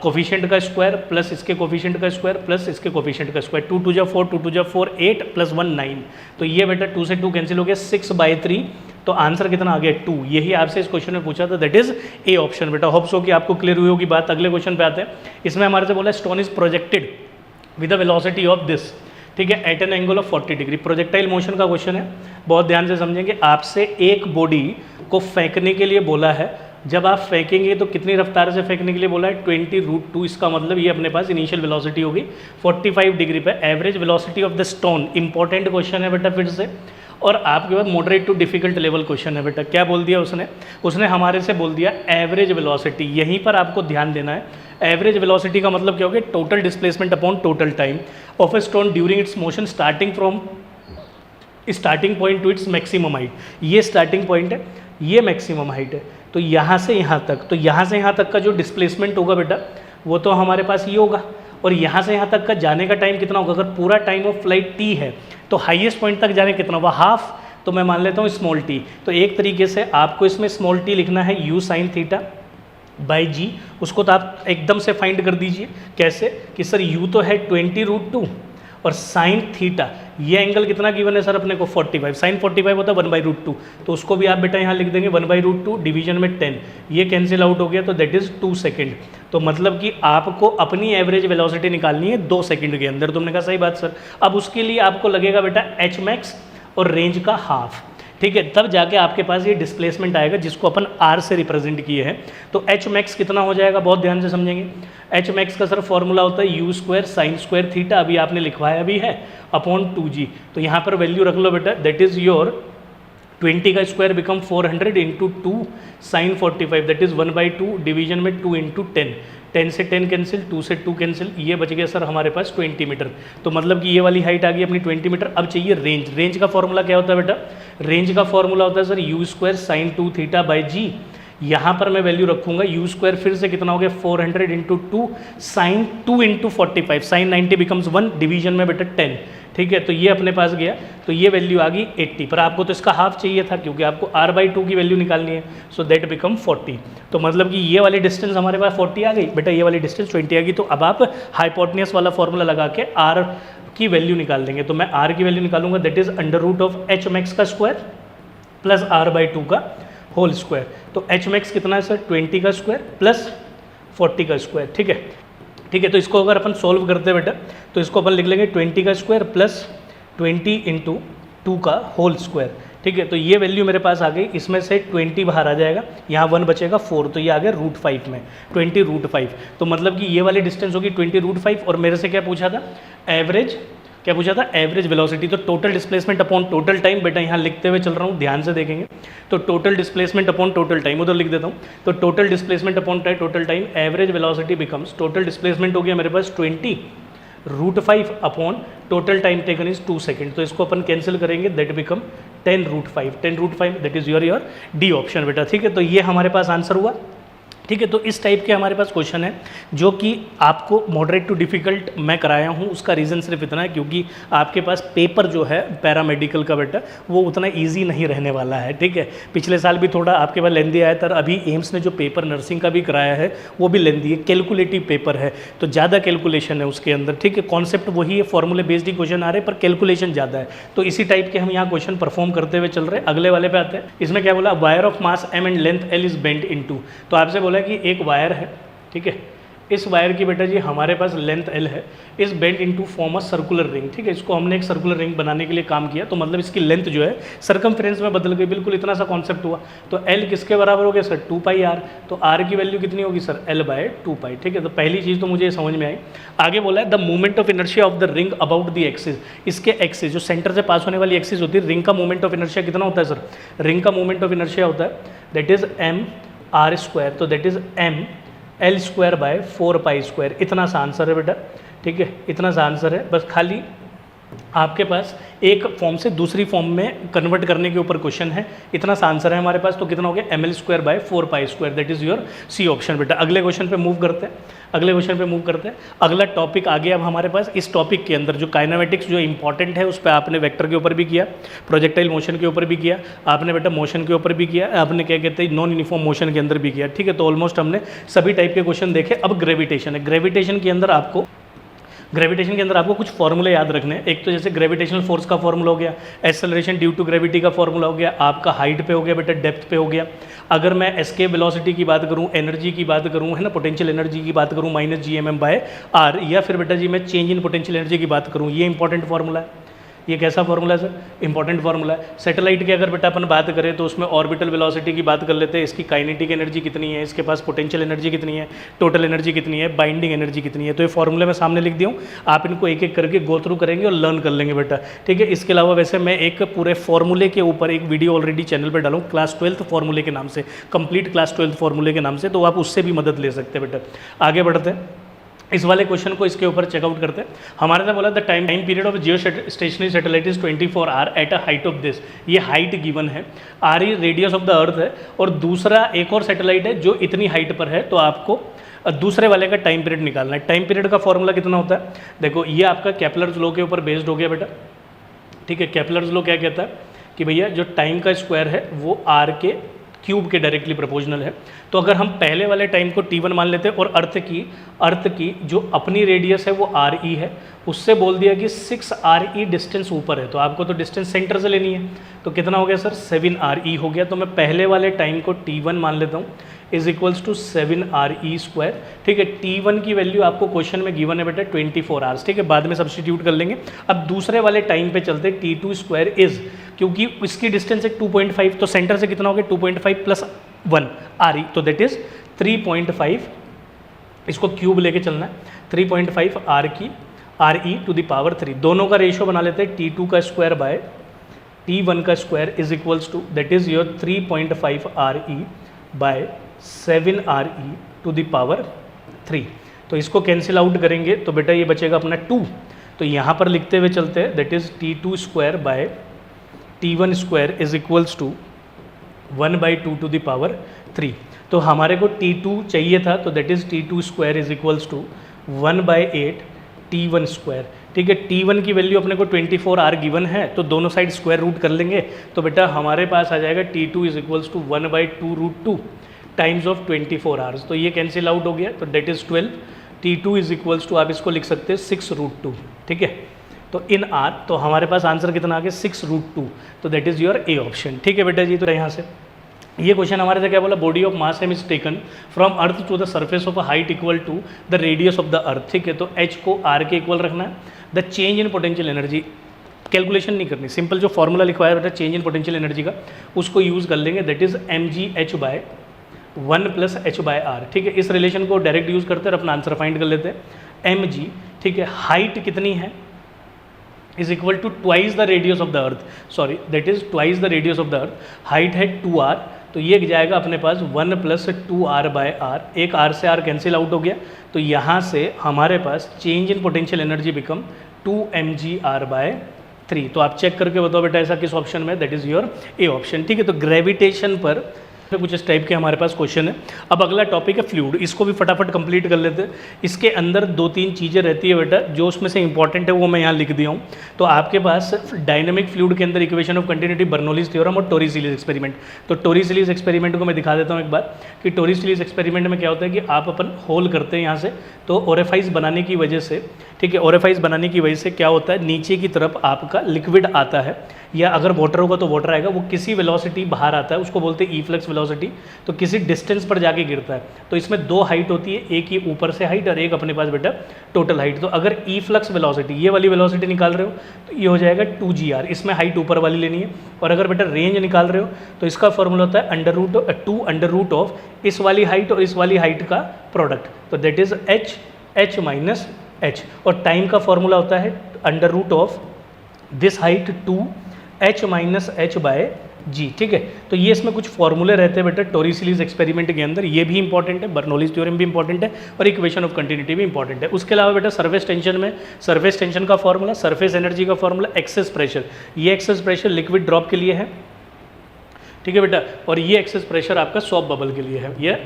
कोफिशिएंट का स्क्वायर प्लस इसके कोफिशिएंट का स्क्वायर प्लस इसके कोफिशिएंट का स्क्वायर, 2 × 2 = 4, 2 × 2 = 4, 8 + 1 9। तो ये बेटा 2 से 2 कैंसिल हो गया, 6/3। तो आंसर कितना आ गया 2। यही आपसे इस क्वेश्चन में पूछा था, दैट इज ए ऑप्शन बेटा। होप सो कि आपको क्लियर हुई होगी बात। अगले क्वेश्चन पे आते हैं। इसमें हमारे से बोला stone is projected with the velocity of this, ठीक है, at an angle of 40 degree. Projectile motion का क्वेश्चन है, बहुत ध्यान से समझेंगे। आपसे एक बॉडी को फेंकने के लिए बोला है, जब आप फेंकेंगे तो कितनी रफ्तार से फेंकने के लिए बोला है 20√2। इसका मतलब ये अपने पास इनिशियल वेलोसिटी होगी 45 डिग्री पे। Average velocity of the stone, important question है बेटा फिर से, और आपके पास moderate to difficult level question है बेटा। क्या बोल दिया उसने हमारे से बोल दिया एवरेज वेलोसिटी। यहीं पर आपको ध्यान देना है। एवरेज वेलोसिटी का मतलब क्या हो गया, total displacement upon total time of a stone during its motion starting from starting point two its maximum height. ये स्टार्टिंग पॉइंट है, ये मैक्सिमम हाइट है। तो यहाँ से यहाँ तक, तो यहाँ से यहाँ तक का जो डिस्प्लेसमेंट होगा बेटा वो तो हमारे पास ये होगा, और यहाँ से यहाँ तक का जाने का टाइम कितना होगा। अगर पूरा टाइम ऑफ फ्लाइट टी है तो हाईएस्ट पॉइंट तक जाने कितना होगा, हाफ। तो मैं मान लेता हूँ स्मॉल टी। तो एक तरीके से आपको इसमें स्मॉल टी लिखना है u sin थीटा बाई जी। उसको तो आप एकदम से फाइंड कर दीजिए। कैसे कि सर u तो है 20√2 और साइन थीटा, ये एंगल कितना गिवन है सर अपने को 45। साइन 45 होता है 1/√2, तो उसको भी आप बेटा यहाँ लिख देंगे 1/√2 डिवीजन में 10। ये कैंसिल आउट हो गया तो दैट इज़ 2 सेकेंड। तो मतलब कि आपको अपनी एवरेज वेलोसिटी निकालनी है 2 सेकेंड के अंदर। तुमने कहा सही बात सर। अब उसके लिए आपको लगेगा बेटा एच मैक्स और रेंज का हाफ, ठीक है, तब जाके आपके पास ये डिस्प्लेसमेंट आएगा जिसको अपन आर से रिप्रेजेंट किए हैं। तो एच मैक्स कितना हो जाएगा, बहुत ध्यान से समझेंगे। एच मैक्स का सर फॉर्मूला होता है u² sin² थीटा, अभी आपने लिखवाया भी है, अपॉन 2g। तो यहाँ पर वैल्यू रख लो बेटा, दैट इज योर 20 का square become 400 × 2 sin 45, that is 1/2 division में 2 × 10। 10 से 10 कैंसिल, 2 से 2 कैंसिल, ये बच गया सर हमारे पास 20 मीटर। तो मतलब कि ये वाली हाइट आ गई अपनी 20 मीटर। अब चाहिए रेंज। रेंज का फॉर्मूला क्या होता है बेटा, रेंज का फॉर्मूला होता है sir u² sin 2 theta by G. यहाँ पर मैं वैल्यू रखूंगा यू स्क्वायर, फिर से कितना हो गया 400 into 2 sine 2 into 45, sine 90 becomes 1, division में बेटा 10, ठीक है। तो ये अपने पास गया, तो ये वैल्यू आ गई 80, पर आपको तो इसका हाफ चाहिए था क्योंकि आपको r/2 की वैल्यू निकालनी है, सो दैट बिकम 40। तो मतलब कि ये वाली डिस्टेंस हमारे पास 40 आ गई बेटा, ये वाली डिस्टेंस 20 आ गई। तो अब आप हाइपोटेन्यूस वाला फॉर्मूला लगा के r की वैल्यू निकाल देंगे। तो मैं r की वैल्यू निकालूंगा, that is under root of h max का स्क्वायर प्लस r/2 का होल स्क्वायर। तो h मैक्स कितना है सर 20 का स्क्वायर प्लस 40 का स्क्वायर, ठीक है। ठीक है, तो इसको अगर अपन सोल्व करते हैं बेटा तो इसको अपन लिख लेंगे 20 का स्क्वायर प्लस 20 इंटू 2 का होल स्क्वायर, ठीक है। तो ये वैल्यू मेरे पास आ गई, इसमें से 20 बाहर आ जाएगा, यहाँ 1 बचेगा 4, तो ये आ गया √5 में 20√5। तो मतलब कि ये वाली डिस्टेंस होगी 20√5, और मेरे से क्या पूछा था एवरेज, क्या पूछा था एवरेज वेलोसिटी। तो total displacement upon total time, बेटा यहाँ लिखते हुए चल रहा हूँ, ध्यान से देखेंगे। तो total displacement upon total time, उधर लिख देता हूँ। तो total displacement upon total time, average velocity becomes, total displacement हो गया मेरे पास 20√5 upon total time taken is 2 second. तो इसको अपन कैंसिल करेंगे, that become 10√5, 10√5 that is your D option बेटा, ठीक है। तो ये हमारे पास आंसर हुआ, ठीक है। तो इस टाइप के हमारे पास क्वेश्चन है जो कि आपको मॉडरेट टू डिफ़िकल्ट मैं कराया हूँ। उसका रीज़न सिर्फ इतना है क्योंकि आपके पास पेपर जो है पैरामेडिकल का बेटा वो उतना इजी नहीं रहने वाला है, ठीक है। पिछले साल भी थोड़ा आपके पास लेंदी आया था, अभी एम्स ने जो पेपर नर्सिंग का भी कराया है वो भी लेंदी है, कैलकुलेटिव पेपर है, तो ज़्यादा कैलकुलेशन है उसके अंदर, ठीक है। कॉन्सेप्ट वही है, फॉर्मूले बेस्ड ही क्वेश्चन आ रहे हैं पर कैलकुलेशन ज़्यादा है। तो इसी टाइप के हम यहाँ क्वेश्चन परफॉर्म करते हुए चल रहे हैं। अगले वाले पे आते हैं। इसमें क्या बोला, wire of mass m and length l is bent into. तो आपसे बोला कि एक वायर है, ठीक है, इस वायर की बेटा जी हमारे पास लेंथ l है, इस bent into form a circular ring, ठीक है। इसको हमने एक सर्कुलर रिंग बनाने के लिए काम किया, तो मतलब इसकी लेंथ जो है सर्कमफ्रेंस में बदल गई, बिल्कुल इतना सा कॉन्सेप्ट हुआ। तो l किसके बराबर हो गया सर 2πr, तो r की वैल्यू कितनी होगी सर l/2π, ठीक है। तो पहली चीज़ तो मुझे समझ में आई। आगे बोला है the movement of inertia of the ring about the axis, इसके एक्सिस जो सेंटर से पास होने वाली एक्सिस होती है, रिंग का मूवमेंट ऑफ इनर्शिया कितना होता है सर, रिंग का मूवमेंट ऑफ इनर्शिया होता है दैट इज mr², तो दैट इज ml²/4π², इतना सा आंसर है बेटा, ठीक है, इतना सा आंसर है। बस खाली आपके पास एक फॉर्म से दूसरी फॉर्म में कन्वर्ट करने के ऊपर क्वेश्चन है, इतना सा आंसर है हमारे पास। तो कितना हो गया ml²/4π², that is your C option बेटा। अगले क्वेश्चन पे मूव करते हैं, अगले क्वेश्चन पे मूव करते हैं। अगला टॉपिक आ गया अब हमारे पास। इस टॉपिक के अंदर जो काइनेमेटिक्स जो इंपॉर्टेंट है उस पर आपने वेक्टर के ऊपर भी किया, प्रोजेक्टाइल मोशन के ऊपर भी किया, आपने बेटा मोशन के ऊपर भी किया, आपने क्या कहते हैं नॉन यूनिफॉर्म मोशन के अंदर भी किया, ठीक है। तो ऑलमोस्ट हमने सभी टाइप के क्वेश्चन देखे। अब ग्रेविटेशन है, ग्रेविटेशन के अंदर आपको कुछ फॉर्मूले याद रखने हैं। एक तो जैसे ग्रेविटेशनल फोर्स का फॉर्मूला हो गया, एक्सेलरेशन ड्यू टू ग्रेविटी का फॉर्मूला हो गया, आपका हाइट पे हो गया बेटा, डेप्थ पे हो गया। अगर मैं एस्केप वेलोसिटी की बात करूं, एनर्जी की बात करूं, है ना, पोटेंशियल एनर्जी की बात करूं -gmm/r, या फिर बेटा जी मैं चेंज इन पोटेंशियल एनर्जी की बात करूं, ये इंपॉर्टेंट फॉर्मूला है। ये कैसा फॉर्मूला है सर, इंपॉर्टेंट फॉर्मूला है। सैटेलाइट की अगर बेटा अपन बात करें तो उसमें ऑर्बिटल वेलोसिटी की बात कर लेते हैं, इसकी काइनेटिक एनर्जी कितनी है, इसके पास पोटेंशियल एनर्जी कितनी है, टोटल एनर्जी कितनी है, बाइंडिंग एनर्जी कितनी है। तो ये फॉर्मूले मैं सामने लिख दिया हूँ, आप इनको एक एक करके गो थ्रू करेंगे और लर्न कर लेंगे बेटा, ठीक है। इसके अलावा वैसे मैं एक पूरे फॉर्मूले के ऊपर एक वीडियो ऑलरेडी चैनल पर डालूँ, क्लास 12th फॉर्मूले के नाम से, कंप्लीट क्लास 12th फॉर्मूले के नाम से, तो आप उससे भी मदद ले सकते हैं बेटा। आगे बढ़ते हैं, इस वाले क्वेश्चन को इसके ऊपर चेकआउट करते हैं। हमारे से बोला the time period of geostationary satellite is 24 hour at a height of this, ये हाइट गिवन है, R E radius of the earth है, और दूसरा एक और सैटेलाइट है जो इतनी हाइट पर है, तो आपको दूसरे वाले का टाइम पीरियड निकालना है। टाइम पीरियड का फॉर्मूला कितना होता है, देखो ये आपका केपलर्स लॉ के ऊपर बेस्ड हो गया बेटा, ठीक है। केपलर्स लॉ क्या कहता है कि भैया जो टाइम का स्क्वायर है वो आर के क्यूब के डायरेक्टली प्रोपोर्शनल है। तो अगर हम पहले वाले टाइम को t1 मान लेते हैं और अर्थ की जो अपनी रेडियस है वो आर ई है, उससे बोल दिया कि 6 आर ई डिस्टेंस ऊपर है, तो आपको तो डिस्टेंस सेंटर से लेनी है, तो कितना हो गया सर 7 आर ई हो गया। तो मैं पहले वाले टाइम को t1 मान लेता हूँ इज इक्वल्स टू 7 RE², ठीक है। t1 की वैल्यू आपको क्वेश्चन में गिवन है बेटा 24 आवर्स, ठीक है, बाद में सब्सटीट्यूट कर लेंगे। अब दूसरे वाले टाइम पे चलते, t2² इज, क्योंकि इसकी डिस्टेंस है 2.5, तो सेंटर से कितना हो गया 2.5 + 1 RE, तो दैट इज 3.5, इसको क्यूब लेके चलना है, 3.5 RE⁻3, दोनों का रेशियो बना लेते हैं t2 का स्क्वायर बाय t1 का square is equals to that is your 3.5 RE/7 RE⁻3। तो इसको कैंसिल आउट करेंगे तो बेटा ये बचेगा अपना 2, तो यहाँ पर लिखते हुए चलते हैं that is t2² by t1² is equals to 1/2⁻3। तो हमारे को T2 चाहिए था, तो that is T2 square is equals to 1/8 T1 square. ठीक है, T1 की वैल्यू अपने को 24 आर गिवन है, तो दोनों साइड स्क्वायर रूट कर लेंगे, तो बेटा हमारे पास आ जाएगा T2 is equals to 1/2√2 times of 24 hours. तो ये कैंसिल आउट हो गया, तो that is 12। T2 is equals to आप इसको लिख सकते हैं 6√2। ठीक है, तो इन आर, तो हमारे पास आंसर कितना आ गया 6√2, तो that is your A option. ठीक है बेटा जी, तो यहाँ से ये क्वेश्चन हमारे से क्या बोला, body of mass M is taken from earth to the surface of a height equal to the radius of the earth. ठीक है, तो एच को आर के इक्वल रखना है। The change in potential energy, calculation नहीं करनी, सिंपल जो फॉर्मूला लिखवाया बेटा चेंज इन पोटेंशियल एनर्जी का, उसको यूज़ कर लेंगे, दैट इज mgh/1 + h/r। ठीक है, इस रिलेशन को डायरेक्ट यूज़ करते हैं और अपना आंसर फाइंड कर लेते हैं। mg, ठीक है, हाइट कितनी है, is equal to twice the radius of the earth, sorry that is twice the radius of the earth. Height है 2r, तो ये जाएगा अपने पास 1 + 2r/r, एक r से r कैंसिल आउट हो गया, तो यहाँ से हमारे पास change in potential energy become 2mgr/3। तो आप चेक करके बताओ बेटा ऐसा किस ऑप्शन में, that is your A option. ठीक है, तो ग्रेविटेशन पर कुछ इस टाइप के हमारे पास क्वेश्चन है। अब अगला टॉपिक है फ्लूइड, इसको भी फटाफट कंप्लीट कर लेते हैं। इसके अंदर 2-3 चीज़ें रहती है बेटा, जो उसमें से इंपॉर्टेंट है वो मैं यहाँ लिख दिया हूँ। तो आपके पास डायनेमिक फ्लूइड के अंदर equation of continuity, Bernoulli's theorem और टोरी-सीरीज एक्सपेरिमेंट। तो टोरी-सीरीज एक्सपेरिमेंट को मैं दिखा देता हूँ एक बार कि टोरी-सीरीज एक्सपेरिमेंट में क्या होता है कि आप अपन होल करते हैं यहाँ से, तो ओरेफाइज बनाने की वजह से, ठीक है, ओरेफाइज बनाने की वजह से क्या होता है, नीचे की तरफ आपका लिक्विड आता है, या अगर वाटर होगा तो वाटर आएगा, वो किसी वेलोसिटी बाहर आता है, उसको बोलते हैं ई फ्लक्स वेलोसिटी, तो किसी डिस्टेंस पर जाके गिरता है। तो इसमें 2 हाइट होती है, एक ही ऊपर से हाइट और एक अपने पास बेटा टोटल हाइट। तो अगर ई फ्लक्स वेलोसिटी, ये वाली वेलोसिटी निकाल रहे हो तो ये हो जाएगा 2gr, इसमें हाइट ऊपर वाली लेनी है। और अगर बेटा रेंज निकाल रहे हो तो इसका फॉर्मूला होता है √2 ऑफ इस वाली हाइट और इस वाली हाइट का प्रोडक्ट, तो that is h minus h। और टाइम का फॉर्मूला होता है √of this height 2h minus h/g। ठीक है, तो ये इसमें कुछ फॉर्मूले रहते हैं बेटा टोरी-सीरीज एक्सपेरिमेंट के अंदर, ये भी इंपॉर्टेंट है, बर्नौलीज थ्योरम भी इंपॉर्टेंट है और इक्वेशन ऑफ कंटिन्यूटी भी इंपॉर्टेंट है। उसके अलावा बेटा सरफेस टेंशन में, सरफेस टेंशन का फॉर्मूला, सरफेस एनर्जी का फॉर्मूला, एक्सेस प्रेशर, ये एक्सेस प्रेशर लिक्विड ड्रॉप के लिए है, ठीक है बेटा, और ये एक्सेस प्रेशर आपका सॉप बबल के लिए है, ये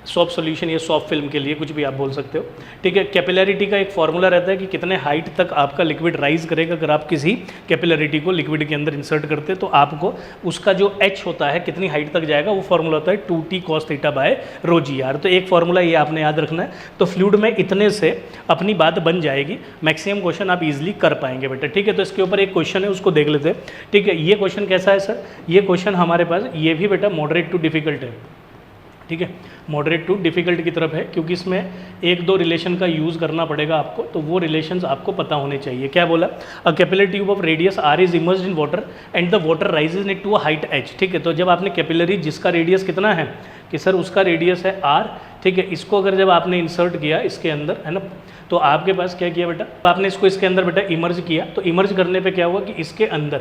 सॉफ्ट सॉल्यूशन, ये सॉफ्ट फिल्म के लिए, कुछ भी आप बोल सकते हो। ठीक है, कैपिलरिटी का एक फॉर्मूला रहता है कि कितने हाइट तक आपका लिक्विड राइज करेगा। अगर आप किसी कैपिलरिटी को लिक्विड के अंदर इंसर्ट करते हैं तो आपको उसका जो h होता है, कितनी हाइट तक जाएगा, वो फॉर्मूला होता है 2t cos θ/ρgr। तो एक फॉर्मूला ये आपने याद रखना है। तो फ्लूइड में इतने से अपनी बात बन जाएगी, मैक्सिमम क्वेश्चन आप इजीली कर पाएंगे बेटा। ठीक है, तो इसके ऊपर एक क्वेश्चन है, उसको देख लेते हैं। ठीक है, ये क्वेश्चन कैसा है सर, ये क्वेश्चन हमारे पास ये भी बेटा मॉडरेट टू डिफिकल्ट है। ठीक है, मॉडरेट टू डिफिकल्ट की तरफ है, क्योंकि इसमें 1-2 रिलेशन का यूज़ करना पड़ेगा आपको, तो वो रिलेशंस आपको पता होने चाहिए। क्या बोला, a capillary tube of radius r is immersed in water and the water rises to a height h। ठीक है, तो जब आपने कैपिलरी जिसका रेडियस कितना है कि सर उसका रेडियस है r, ठीक है, इसको अगर जब आपने इंसर्ट किया इसके अंदर, है ना, तो आपके पास क्या किया बेटा, आपने इसको इसके अंदर बेटा इमर्ज किया, तो इमर्ज करने पे क्या हुआ कि इसके अंदर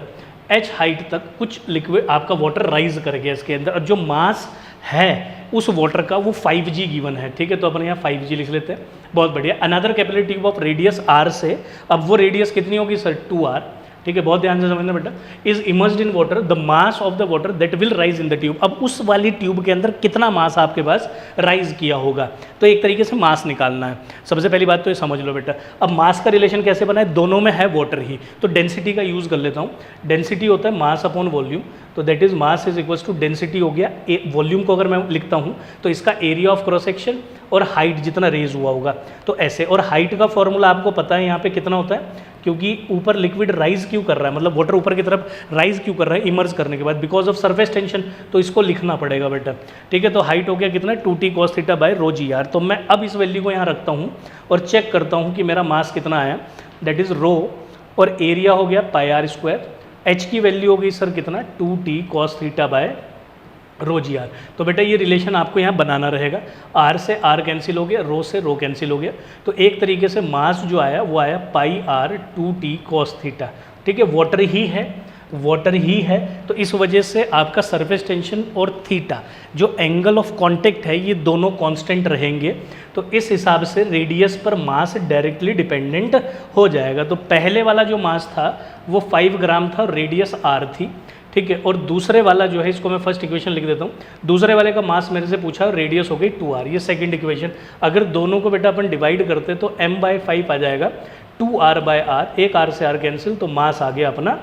h हाइट तक कुछ लिक्विड आपका वाटर राइज कर गया इसके अंदर, और जो मास है उस वाटर का वो 5g गिवन है। ठीक है, तो अपन यहाँ 5g लिख लेते हैं, बहुत बढ़िया। Another capillary tube of radius r से, अब वो रेडियस कितनी होगी सर 2r, ठीक है, बहुत ध्यान से समझना बेटा, is immersed in water, the mass of the water that will rise in the tube. अब उस वाली ट्यूब के अंदर कितना मास आपके पास राइज किया होगा, तो एक तरीके से मास निकालना है। सबसे पहली बात तो ये समझ लो बेटा। अब मास का रिलेशन कैसे बना है, दोनों में है वाटर ही, तो डेंसिटी का यूज़ कर लेता हूँ। डेंसिटी होता है मास अपॉन वॉल्यूम, तो that is mass is equals to density हो गया। वॉल्यूम को अगर मैं लिखता हूँ तो इसका एरिया ऑफ क्रॉस सेक्शन और हाइट जितना रेज हुआ होगा, तो ऐसे। और हाइट का फॉर्मूला आपको पता है यहाँ पे कितना होता है, क्योंकि ऊपर लिक्विड राइज क्यों कर रहा है, मतलब वाटर ऊपर की तरफ राइज क्यों कर रहा है इमर्ज करने के बाद, बिकॉज ऑफ सरफेस टेंशन, तो इसको लिखना पड़ेगा बेटा। ठीक है, तो हाइट हो गया कितना 2t cos θ/ρgr। तो मैं अब इस वैल्यू को यहाँ रखता हूँ और चेक करता हूँ कि मेरा मास कितना आया, दैट इज रो, और एरिया हो गया πr², h की वैल्यू हो गई सर कितना 2t cos θ/ρgr। तो बेटा ये रिलेशन आपको यहाँ बनाना रहेगा, r से r कैंसिल हो गया, रो से रो कैंसिल हो गया, तो एक तरीके से मास जो आया वो आया πr 2t cos θ। ठीक है, वाटर ही है, वाटर ही है, तो इस वजह से आपका सरफेस टेंशन और थीटा जो एंगल ऑफ कांटेक्ट है ये दोनों कांस्टेंट रहेंगे, तो इस हिसाब से रेडियस पर मास डायरेक्टली डिपेंडेंट हो जाएगा। तो पहले वाला जो मास था वो 5 ग्राम था और रेडियस r थी। ठीक है। और दूसरे वाला जो है, इसको मैं फर्स्ट इक्वेशन लिख देता हूँ। दूसरे वाले का मास मेरे से पूछा, रेडियस हो गई 2r, ये सेकंड इक्वेशन। अगर दोनों को बेटा अपन डिवाइड करते तो m/5 आ जाएगा, 2r/r, एक r से r कैंसिल, तो मास आ गया अपना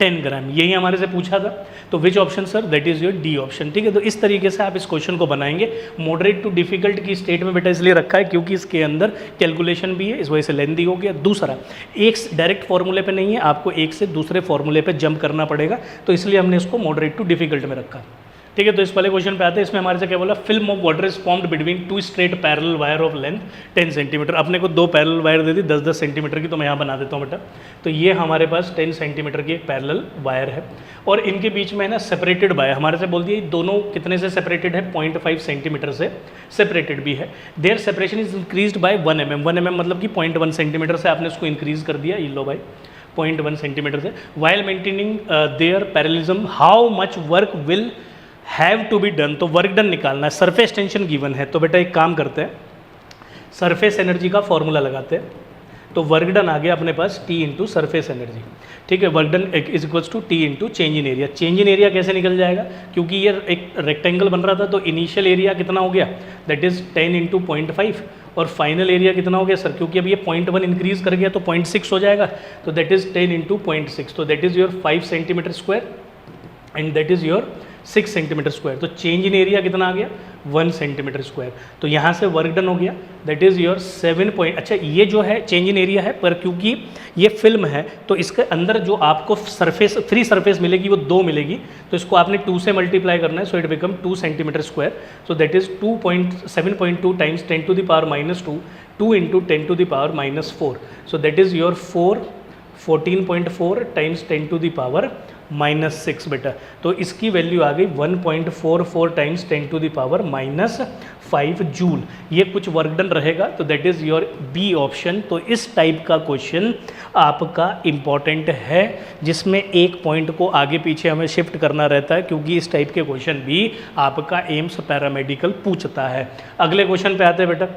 10 ग्राम। यही हमारे से पूछा था। तो which option sir? That is your D option. ठीक है, तो इस तरीके से आप इस क्वेश्चन को बनाएंगे। मॉडरेट टू डिफिकल्ट की स्टेट में बेटा इसलिए रखा है क्योंकि इसके अंदर कैलकुलेशन भी है, इस वजह से लेंथी हो गया। दूसरा, एक डायरेक्ट फॉर्मूले पे नहीं है, आपको एक से दूसरे फॉर्मूले पे जंप करना पड़ेगा, तो इसलिए हमने इसको मॉडरेट टू डिफिकल्ट में रखा। ठीक है, तो इस वाले क्वेश्चन पे आते हैं। इसमें हमारे से क्या बोला? Film of water is formed between two straight parallel wire of length 10 centimetre. अपने को दो पैरेलल वायर दे दी 10-10 सेंटीमीटर की, तो मैं यहाँ बना देता हूँ बेटा। तो ये हमारे पास 10 सेंटीमीटर की एक पैरेलल वायर है और इनके बीच में है ना सेपरेटेड बाय, हमारे से बोल दिया दोनों कितने से सेपरेटेड है? 0.5 सेंटीमीटर से सेपरेटेड भी है। Their separation is increased by 1 mm। 1 mm मतलब कि 0.1 सेंटीमीटर से आपने इसको इंक्रीज कर दिया, ये लो बाय 0.1 सेंटीमीटर से। While maintaining their parallelism, how much work will have to be done, तो वर्क डन निकालना है। सरफेस टेंशन गिवन है, तो बेटा एक काम करते हैं, सरफेस एनर्जी का फॉर्मूला लगाते हैं। तो वर्क डन आ गया अपने पास T इंटू सरफेस एनर्जी। ठीक है, work done is equals to T into change in area. Change in area कैसे निकल जाएगा? क्योंकि ये एक रेक्टेंगल बन रहा था, तो इनिशियल एरिया कितना हो गया? दैट इज 10 इंटू 0.5, और फाइनल एरिया कितना हो गया सर? क्योंकि अब ये 0.1 इंक्रीज कर गया तो 0.6 हो जाएगा, तो दैट इज 10 इंटू 0.6, तो that is your 5 centimetre square and that is your 6 centimetre square. तो चेंज इन एरिया कितना आ गया? 1 सेंटीमीटर स्क्वायर। तो यहाँ से वर्क डन हो गया, दैट इज़ योर 7 पॉइंट। अच्छा, ये जो है चेंज इन एरिया है, पर क्योंकि ये फिल्म है तो इसके अंदर जो आपको सरफेस, फ्री सरफेस मिलेगी वो 2 मिलेगी, तो इसको आपने 2 से मल्टीप्लाई करना है, so it become 2 centimetre square. So that is 7.2 times 10 to the power -2, 2 into 10 to the power -4, so that is your 14.4 times 10 to the power -6 बेटा। तो इसकी वैल्यू आ गई 1.44 times 10 to the power -5 joule. ये कुछ work done रहेगा, तो that is your B option. तो इस टाइप का क्वेश्चन आपका इम्पॉर्टेंट है, जिसमें एक पॉइंट को आगे पीछे हमें शिफ्ट करना रहता है, क्योंकि इस टाइप के क्वेश्चन भी आपका एम्स पैरामेडिकल पूछता है। अगले क्वेश्चन पे आते हैं बेटा।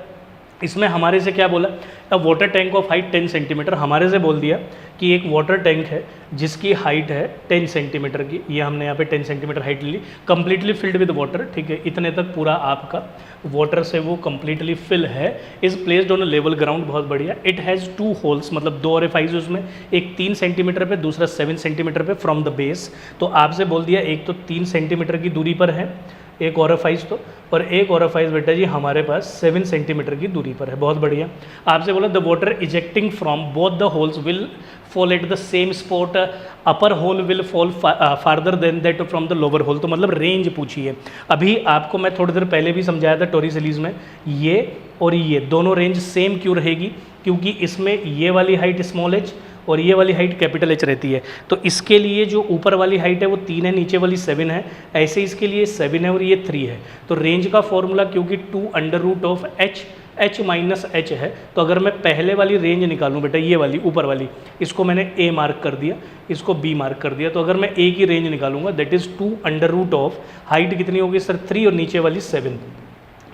इसमें हमारे से क्या बोला? अ water tank of height 10 centimetre. हमारे से बोल दिया कि एक वाटर टैंक है जिसकी हाइट है 10 सेंटीमीटर की। ये हमने यहाँ पे 10 सेंटीमीटर हाइट ली, कंप्लीटली फिल्ड विद वाटर। ठीक है, इतने तक पूरा आपका वाटर से वो कंप्लीटली फिल है। Is placed on a level ground, बहुत बढ़िया। इट हैज़ 2 होल्स, मतलब 2 ओरिफाइस उसमें, एक 3 सेंटीमीटर पे, दूसरा 7 सेंटीमीटर पे फ्रॉम द बेस। तो आपसे बोल दिया एक तो 3 सेंटीमीटर की दूरी पर है एक ओरिफाइस, तो और एक ओरिफाइस बेटा जी हमारे पास 7 सेंटीमीटर की दूरी पर है। बहुत बढ़िया। आपसे बोला the water ejecting from both the holes will fall at the same spot, upper hole will fall farther than that from the lower hole. तो मतलब रेंज पूछी है। अभी आपको मैं थोड़ी देर पहले भी समझाया था टोरी सीरीज में, ये और ये दोनों रेंज सेम क्यों रहेगी? क्योंकि इसमें ये वाली हाइट स्मॉल h और ये वाली हाइट कैपिटल H रहती है। तो इसके लिए जो ऊपर वाली हाइट है वो 3 है, नीचे वाली 7 है। ऐसे इसके लिए 7 है और ये 3 है। तो रेंज का फॉर्मूला क्योंकि 2√h h माइनस h है, तो अगर मैं पहले वाली रेंज निकालूं बेटा, ये वाली ऊपर वाली, इसको मैंने a मार्क कर दिया, इसको b मार्क कर दिया। तो अगर मैं a की रेंज निकालूंगा दैट इज़ 2√, हाइट कितनी होगी सर? 3 और नीचे वाली 7,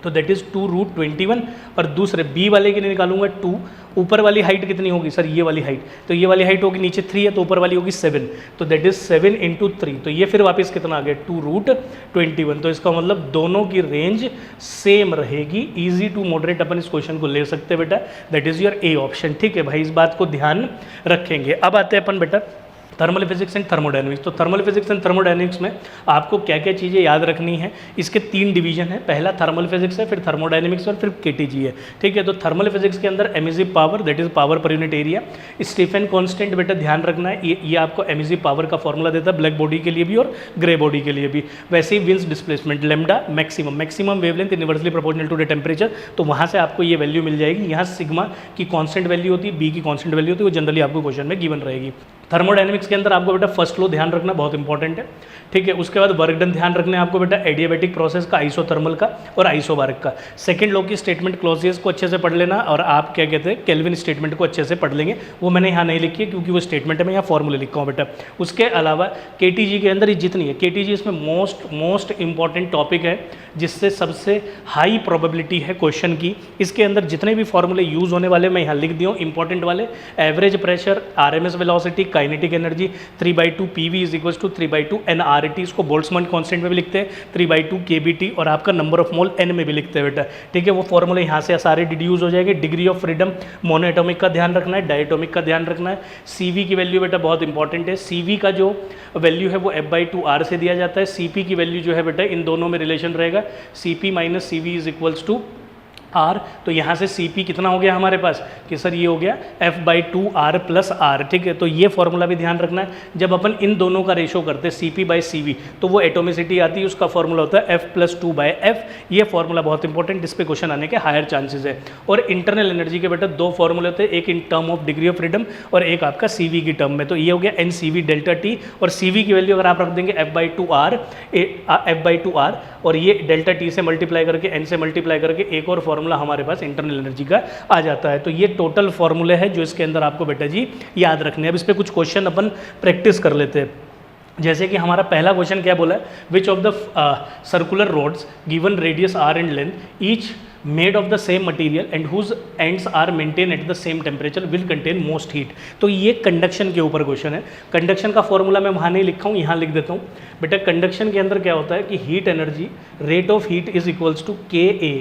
तो दैट इज़ 2√21। और दूसरे बी वाले की निकालूंगा 2, ऊपर वाली हाइट कितनी होगी सर? ये वाली हाइट, तो ये वाली हाइट होगी, नीचे 3 है तो ऊपर वाली होगी 7, तो दैट इज़ 7 इंटू 3। तो ये फिर वापस कितना आ गया? 2√21। तो इसका मतलब दोनों की रेंज सेम रहेगी। ईजी टू मॉडरेट अपन इस क्वेश्चन को ले सकते हैं बेटा, that is your A option. ठीक है भाई, इस बात को ध्यान रखेंगे। अब आते हैं अपन बेटा थर्मल फिजिक्स एंड थर्मोडायनेमिक्स। तो थर्मल फिजिक्स एंड थर्मोडायनेमिक्स में आपको क्या क्या चीज़ें याद रखनी है? इसके 3 डिवीजन है, पहला थर्मल फिजिक्स है, फिर थर्मोडायनेमिक्स और फिर केटीजी है। ठीक है, तो थर्मल फिजिक्स के अंदर emissive power, that is power per unit area. Stefan constant बेटा ध्यान रखना है, ये आपको एमिसिव पावर का फॉर्मूला देता है ब्लैक बॉडी के लिए भी और ग्रे बॉडी के लिए भी। वैसे ही Wien's displacement, lambda maximum wavelength inversely proportional to the temperature, तो वहाँ से आपको ये वैल्यू मिल जाएगी। यहाँ सिग्मा की कॉन्स्टेंट वैल्यू होती है, बी की कॉन्स्टेंट वैल्यू होती है, वो जनरली आपको क्वेश्चन में गिवन रहेगी। थर्मोडायनेमिक्स के अंदर आपको बेटा फर्स्ट लॉ ध्यान रखना बहुत इंपॉर्टेंट है। ठीक है, उसके बाद वर्क डन ध्यान रखना है आपको बेटा, एडियाबैटिक प्रोसेस का, आइसोथर्मल का और आइसोबारिक का। सेकंड लॉ की स्टेटमेंट क्लॉजेस को अच्छे से पढ़ लेना, और आप क्या कहते हैं केल्विन स्टेटमेंट को अच्छे से पढ़ लेंगे। वो मैंने यहाँ नहीं लिखी है क्योंकि वो स्टेटमेंट है, मैं यहाँ फॉर्मूले लिखा हूँ बेटा। उसके अलावा केटीजी के अंदर ये जितनी है, केटीजी इसमें मोस्ट इंपॉर्टेंट टॉपिक है, जिससे सबसे हाई प्रोबेबिलिटी है क्वेश्चन की। इसके अंदर जितने भी फॉर्मूले यूज होने वाले मैं यहाँ लिख दिया हूँ इंपॉर्टेंट वाले, average pressure, RMS velocity, kinetic energy, 3/2 PV is equals to 3/2 nRT, इसको बोल्ट्जमान कांस्टेंट में भी लिखते हैं, 3/2 kBT, और आपका नंबर ऑफ मोल n में भी लिखते हैं बेटा, ठीक है। वो फॉर्मूले यहाँ से सारे डिड्यूस हो जाएंगे। डिग्री ऑफ फ्रीडम मोनोएटॉमिक का ध्यान रखना है, डायटोमिक का ध्यान रखना है। CV की वैल्यू बेटा बहुत इंपॉर्टेंट है, CV का जो वैल्यू है वो F/2R से दिया जाता है। CP की वैल्यू जो है बेटा इन दोनों में रिलेशन रहेगा, CP minus CV is equals to R। तो यहाँ से CP कितना हो गया हमारे पास कि सर ये हो गया F/2R प्लस R, ठीक है। तो ये फॉर्मूला भी ध्यान रखना है, जब अपन इन दोनों का रेशो करते हैं CP/CV तो वो एटोमिसिटी आती है, उसका फॉर्मूला होता है F+2/F। ये फॉर्मूला बहुत इंपॉर्टेंट, जिस पे क्वेश्चन आने के हायर चांसेस है। और इंटरनल एनर्जी के बेटा दो फॉर्मूले होते हैं, एक in term of degree of freedom और एक आपका CV की टर्म में। तो ये हो गया NCV डेल्टा T, और CV की वैल्यू अगर आप रख देंगे F/2R और ये डेल्टा T से मल्टीप्लाई करके N से मल्टीप्लाई करके एक और फॉर्मूला हमारे पास इंटरनल एनर्जी का आ जाता है। तो ये टोटल फॉर्मूले हैं जो इसके अंदर आपको बेटा जी याद रखने हैं। अब इस पे कुछ क्वेश्चन अपन प्रैक्टिस कर लेते हैं। जैसे कि हमारा पहला क्वेश्चन क्या बोला है, which of the circular rods given radius R and length each made of the same material and whose ends are maintain at the same temperature will contain most heat. तो ये कंडक्शन के ऊपर question है। Conduction का formula मैं वहाँ नहीं लिखा हूँ, यहाँ लिख देता हूँ बेटा। कंडक्शन के अंदर क्या होता है कि heat energy, rate of heat is equals to KA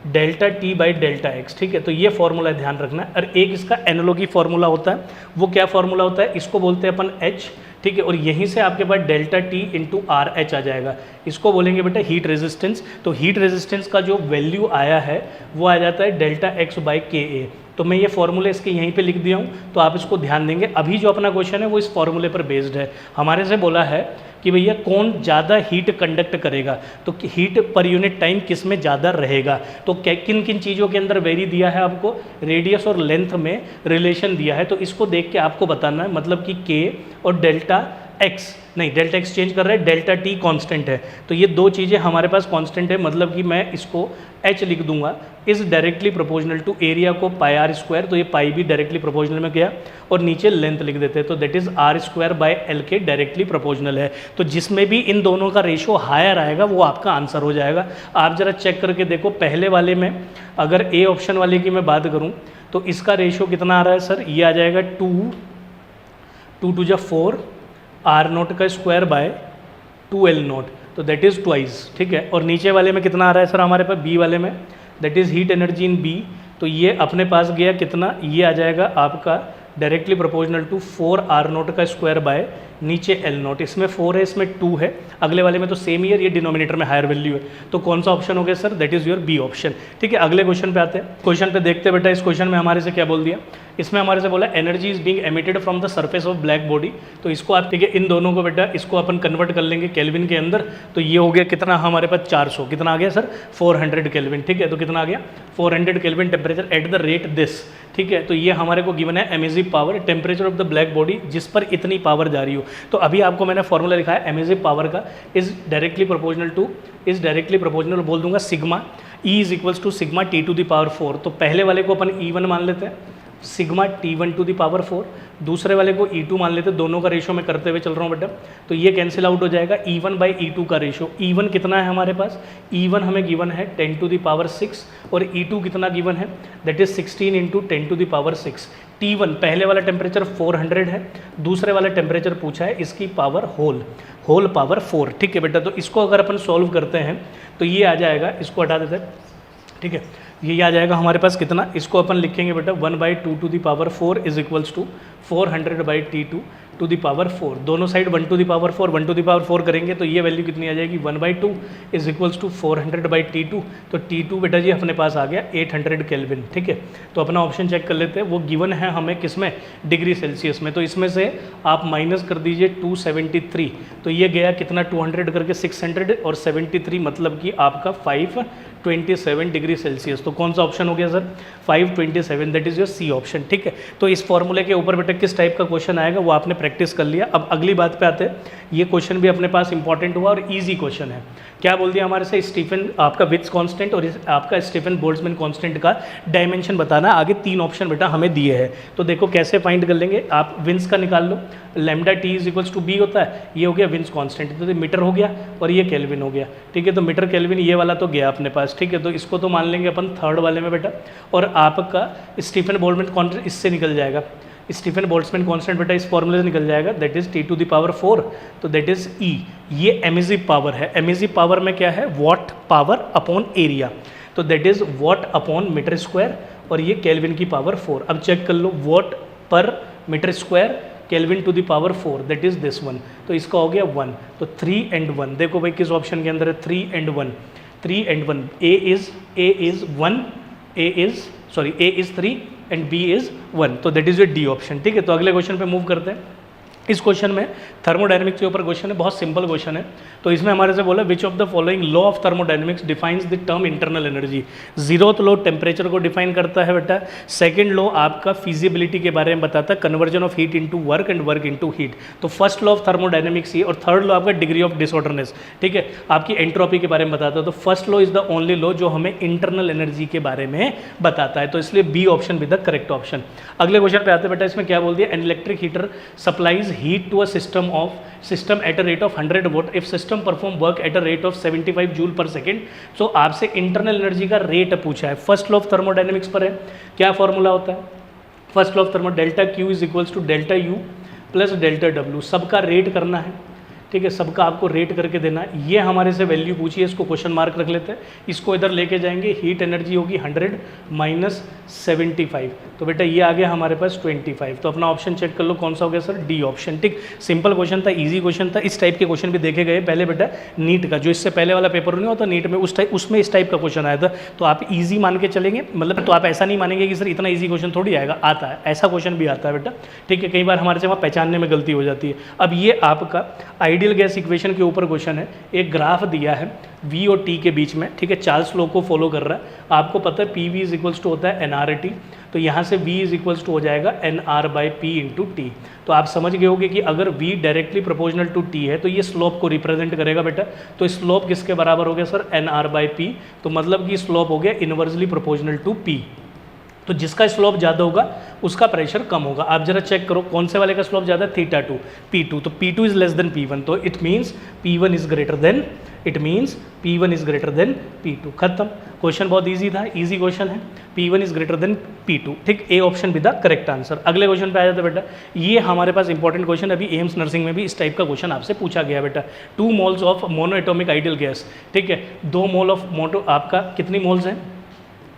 delta T/डेल्टा X, ठीक है। तो ये फॉर्मूला ध्यान रखना है। और एक इसका एनालॉगी फॉर्मूला होता है, वो क्या फॉर्मूला होता है, इसको बोलते हैं अपन H, ठीक है। और यहीं से आपके पास डेल्टा T इंटू RH आ जाएगा, इसको बोलेंगे बेटा हीट रेजिस्टेंस। तो हीट रेजिस्टेंस का जो वैल्यू आया है वो आ जाता है डेल्टा X/KA। तो मैं ये फॉर्मूले इसके यहीं पे लिख दिया हूँ, तो आप इसको ध्यान देंगे। अभी जो अपना क्वेश्चन है वो इस फॉर्मूले पर बेस्ड है। हमारे से बोला है कि भैया कौन ज़्यादा हीट कंडक्ट करेगा, तो हीट पर यूनिट टाइम किस में ज़्यादा रहेगा। तो किन किन चीज़ों के अंदर वेरी दिया है आपको, रेडियस और लेंथ में रिलेशन दिया है। तो इसको देख के आपको बताना है, मतलब कि K और डेल्टा X, नहीं डेल्टा X चेंज कर रहे हैं, डेल्टा T कांस्टेंट है। तो ये दो चीज़ें हमारे पास कांस्टेंट है, मतलब कि मैं इसको H लिख दूंगा, is directly proportional to area को πr²। तो ये पाई भी डायरेक्टली प्रोपोर्शनल में गया, और नीचे लेंथ लिख देते हैं, तो दैट इज R²/L के डायरेक्टली प्रोपोर्शनल है। तो जिसमें भी इन दोनों का रेशो हायर आएगा वो आपका आंसर हो जाएगा। आप जरा चेक करके देखो, पहले वाले में अगर A ऑप्शन वाले की मैं बात करूँ तो इसका रेशो कितना आ रहा है सर, ये आ जाएगा 2 4 R0 का स्क्वायर बाय 2L0, तो दैट इज़ ट्वाइस, ठीक है। और नीचे वाले में कितना आ रहा है सर हमारे पास, B वाले में, that is heat energy in B। तो ये अपने पास गया कितना, ये आ जाएगा आपका डायरेक्टली प्रोपोर्शनल टू 4 R0 का स्क्वायर बाय नीचे L0। इसमें 4 है, इसमें 2 है, अगले वाले में तो सेम ही है, ये डिनोमिनेटर में हायर वैल्यू है। तो कौन सा ऑप्शन हो गया sir, that is your B option, ठीक है। अगले क्वेश्चन पे आते हैं। क्वेश्चन पे देखते बेटा, इस क्वेश्चन में हमारे से क्या बोल दिया, इसमें हमारे से बोला energy is being emitted from the surface of black body. तो इसको आप, ठीक है, इन दोनों को बेटा इसको अपन कन्वर्ट कर लेंगे केल्विन के अंदर। तो ये हो गया कितना हमारे पास 400, कितना आ गया सर 400 केल्विन, ठीक है। तो कितना आ गया 400 kelvin temperature at the rate this, ठीक है। तो ये हमारे को गिवन है emissive power, temperature of the black body जिस पर इतनी पावर जा रही हो। तो अभी आपको मैंने फॉर्मूला लिखा है एमिसिव पावर का, इज डायरेक्टली प्रोपोर्शनल बोल दूंगा sigma E is equals to sigma T⁴। तो पहले वाले को अपन E1 मान लेते हैं, सिग्मा T1⁴, दूसरे वाले को E2 मान लेते हैं। दोनों का रेशो मैं करते हुए चल रहा हूँ बेटा, तो ये कैंसिल आउट हो जाएगा। E1/E2 का रेशो, E1 कितना है हमारे पास, E1 हमें गिवन है 10⁶, और E2 कितना गिवन है, दैट इज 16 × 10⁶। T1 पहले वाला टेम्परेचर 400 है, दूसरे वाला टेम्परेचर पूछा है इसकी पावर होल पावर 4, ठीक है बेटा। तो इसको अगर अपन सॉल्व करते हैं तो ये आ जाएगा, इसको हटा देते हैं, ठीक है। ये आ जाएगा हमारे पास कितना, इसको अपन लिखेंगे बेटा 1/2⁴ इज इक्वल्स टू 400/T2⁴। दोनों साइड 1⁴ करेंगे तो ये वैल्यू कितनी आ जाएगी 1/2 इज इक्वल्स टू 400/T2। तो T2 बेटा जी अपने पास आ गया 800 केल्विन, ठीक है। तो अपना ऑप्शन चेक कर लेते हैं, वो गिवन है हमें किस में, डिग्री सेल्सियस में। तो इसमें से आप माइनस कर दीजिए 273, तो ये गया कितना 200 करके 600, और 73 मतलब कि आपका 527 डिग्री सेल्सियस। तो कौन सा ऑप्शन हो गया sir 527, that is your C option, ठीक है। तो इस फॉर्मूले के ऊपर बेटा किस टाइप का क्वेश्चन आएगा वो आपने प्रैक्टिस कर लिया। अब अगली बात पे आते हैं, ये क्वेश्चन भी अपने पास इंपॉर्टेंट हुआ और इजी क्वेश्चन है। क्या बोल दिया हमारे से, स्टीफन आपका विट्स कांस्टेंट और आपका स्टीफन बोल्ट्जमैन कांस्टेंट का डायमेंशन बताना। आगे 3 ऑप्शन बेटा हमें दिए हैं, तो देखो कैसे फाइंड कर लेंगे। आप विंस का निकाल लो, lambda T is equals to B होता है, ये हो गया विंस कांस्टेंट, तो मीटर हो गया और ये केल्विन हो गया, ठीक है। तो मीटर केल्विन ये वाला तो गया अपने पास, ठीक है। तो इसको तो मान लेंगे अपन थर्ड वाले में बेटा, और आपका स्टीफन बोल्ट्जमैन कांस्टेंट इससे निकल जाएगा, स्टीफन बोल्ट्जमैन कांस्टेंट बेटा इस फॉर्मूले से निकल जाएगा, दैट इज T⁴, तो दैट इज E। ये एमिसिव पावर है, एमिसिव पावर में क्या है, वॉट पावर अपॉन एरिया, तो that is watt upon metre square, और ये केल्विन की पावर 4। अब चेक कर लो, watt per metre square kelvin to the power 4, that is this one, तो इसका हो गया 1, तो 3 and 1, देखो भाई किस ऑप्शन के अंदर है, 3 and 1, 3 and 1, A is 1, A is 3 and B is 1, तो that is your D option. ठीक है, तो अगले क्वेश्चन पे मूव करते हैं। इस क्वेश्चन में थर्मोडायनेमिक्स के ऊपर क्वेश्चन है, बहुत सिंपल क्वेश्चन है। तो इसमें हमारे से बोला विच of the following law of thermodynamics defines the term internal energy. 0th law temperature को डिफाइन करता है बेटा, सेकंड लॉ आपका फिजिबिलिटी के बारे में बताता है, conversion of heat into work and work into heat. तो फर्स्ट लॉ ऑफ थर्मोडायनेमिक्स ये, और थर्ड लॉ आपका डिग्री ऑफ डिसऑर्डरनेस, ठीक है, आपकी एंट्रोपी के बारे में बताता है। तो first law is the only law जो हमें इंटरनल एनर्जी के बारे में बताता है, तो इसलिए बी ऑप्शन भी द करेक्ट ऑप्शन। अगले क्वेश्चन पे आते हैं बेटा, इसमें क्या बोल दिया, an electric heater supplies heat to a system at a rate of 100 watt if system perform work at a rate of 75 joule per second. So आपसे इंटरनल एनर्जी का रेट पूछा है, फर्स्ट लॉ ऑफ थर्मोडायनेमिक्स पर है, क्या formula होता है, first law of thermo delta Q is equals to delta U plus delta W, सबका रेट करना है, ठीक है, सबका आपको रेट करके देना है। ये हमारे से वैल्यू पूछी है, इसको क्वेश्चन मार्क रख लेते हैं, इसको इधर लेके जाएंगे, हीट एनर्जी होगी 100 माइनस 75, तो बेटा ये आ गया हमारे पास 25। तो अपना ऑप्शन चेक कर लो कौन सा हो गया सर, डी ऑप्शन। ठीक, सिंपल क्वेश्चन था, इजी क्वेश्चन था। इस टाइप के क्वेश्चन भी देखे गए पहले बेटा नीट का, जो इससे पहले वाला पेपर नहीं होता नीट में, उसमें इस टाइप का क्वेश्चन आया था, तो आप ईजी मान के चलेंगे, मतलब तो आप ऐसा नहीं मानेंगे कि सर इतना ईजी क्वेश्चन थोड़ी आएगा, आता है, ऐसा क्वेश्चन भी आता है बेटा। ठीक है, कई बार हमारे से वहाँ पहचानने में गलती हो जाती है। अब ये आपका आइडियल गैस इक्वेशन के ऊपर क्वेश्चन है, एक ग्राफ दिया है V और T के बीच में, ठीक है, चार्ल्स लॉ को फॉलो कर रहा है। आपको पता है PV इज इक्वल्स टू होता है NRT, तो यहाँ से V इज इक्वल्स टू हो जाएगा NR/P इंटू टी। तो आप समझ गए होंगे कि अगर V directly proportional to T है तो ये स्लोप को रिप्रेजेंट करेगा बेटा, तो स्लोप किसके बराबर हो गया सर, NR/P, तो मतलब कि स्लोप हो गया इनवर्सली प्रोपोर्शनल टू P। तो जिसका स्लोप ज़्यादा होगा उसका प्रेशर कम होगा। आप जरा चेक करो कौन से वाले का स्लोप ज़्यादा है, θ2 P2, तो P2 is less than P1, तो it means P1 is greater than P2। खत्म, क्वेश्चन बहुत इजी था, इजी क्वेश्चन है, P1 is greater than P2। ठीक, ए ऑप्शन भी द करेक्ट आंसर। अगले क्वेश्चन पे आ जाता है बेटा, ये हमारे पास इंपॉर्टेंट क्वेश्चन, अभी एम्स नर्सिंग में भी इस टाइप का क्वेश्चन आपसे पूछा गया बेटा। 2 moles of mono atomic ideal gas, ठीक है, 2 मोल ऑफ मोटो, आपका कितनी मोल्स हैं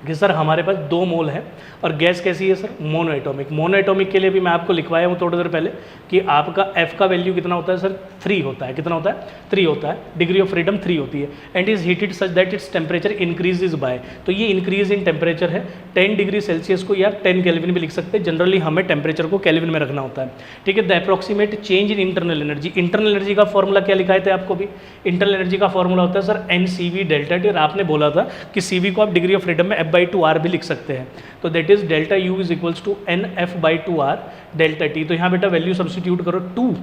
कि सर हमारे पास 2 मोल है, और गैस कैसी है sir, mono atomic. Mono atomic के लिए भी मैं आपको लिखवाया हूँ थोड़ी देर पहले कि आपका F का वैल्यू कितना होता है सर, 3 होता है, कितना होता है, 3 होता है, डिग्री ऑफ फ्रीडम 3 होती है, and is heated such that its temperature increases by, तो ये इंक्रीज इन टेम्परेचर है 10 डिग्री सेल्सियस को या 10 केल्विन भी लिख सकते हैं, जनरली हमें टेम्परेचर को केल्विन में रखना होता है। ठीक है, the approximate change in internal energy, internal energy का फॉर्मूला क्या लिखाए थे आपको भी, इंटरनल एनर्जी का फॉर्मूला होता है सर NCV डेल्टा टी, और आपने बोला था कि CV को आप डिग्री ऑफ फ्रीडम में F/2R भी लिख सकते हैं, तो that is delta U is equals to NF/2R delta T. तो यहाँ बेटा वैल्यू सब्सटीट्यूट करो, 2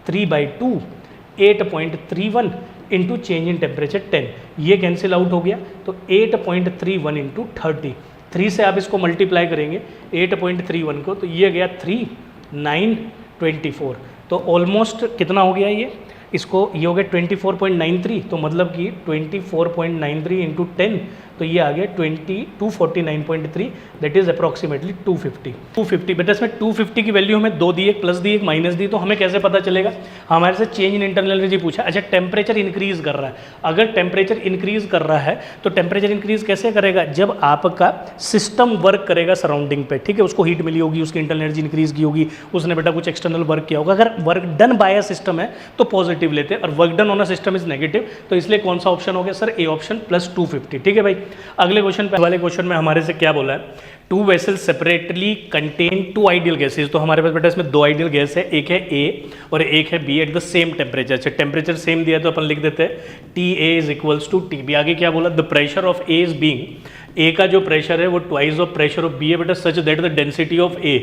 3/2 8.31 इंटू चेंज इन टेम्परेचर 10, ये कैंसिल आउट हो गया, तो 8.31 इंटू 30, 3 से आप इसको मल्टीप्लाई करेंगे 8.31 को, तो ये गया 3 9 24, तो ऑलमोस्ट कितना हो गया ये, इसको ये हो गया 24.93, तो मतलब कि 24.93 इंटू 10, तो ये आ गया 249.3, दैट इज अप्रॉक्सीमेटली 250। बेटा इसमें 250 की वैल्यू हमें 2 दी, एक प्लस दी, एक माइनस दी, तो हमें कैसे पता चलेगा, हमारे से चेंज इन इंटरनल एनर्जी पूछा। अच्छा, टेम्परेचर इंक्रीज कर रहा है, अगर टेम्परेचर इंक्रीज कर रहा है तो टेम्परेचर इंक्रीज कैसे करेगा, जब आपका सिस्टम वर्क करेगा सराउंडिंग पे, ठीक है, उसको हीट मिली होगी, उसकी इंटरनल एनर्जी इंक्रीज की होगी, उसने बेटा कुछ एक्सटर्नल वर्क किया होगा। अगर work done by a system है तो पॉजिटिव लेते हैं, और work done on a system is negative, तो इसलिए कौन सा ऑप्शन हो गया सर, ए ऑप्शन प्लस 250। ठीक है भाई, अगले क्वेश्चन पे, वाले क्वेश्चन में हमारे से क्या बोला है, 2 vessels separately contain 2 ideal gases, तो हमारे पास बेटा इसमें 2 आइडियल गैस है, एक है A और एक है B at the same temperature. अच्छा, टेम्परेचर सेम दिया तो अपन लिख देते हैं TA is equals to TB। आगे क्या बोला, the pressure of A is being, A का जो प्रेशर है वो twice of pressure of B है बेटा, such that the density of A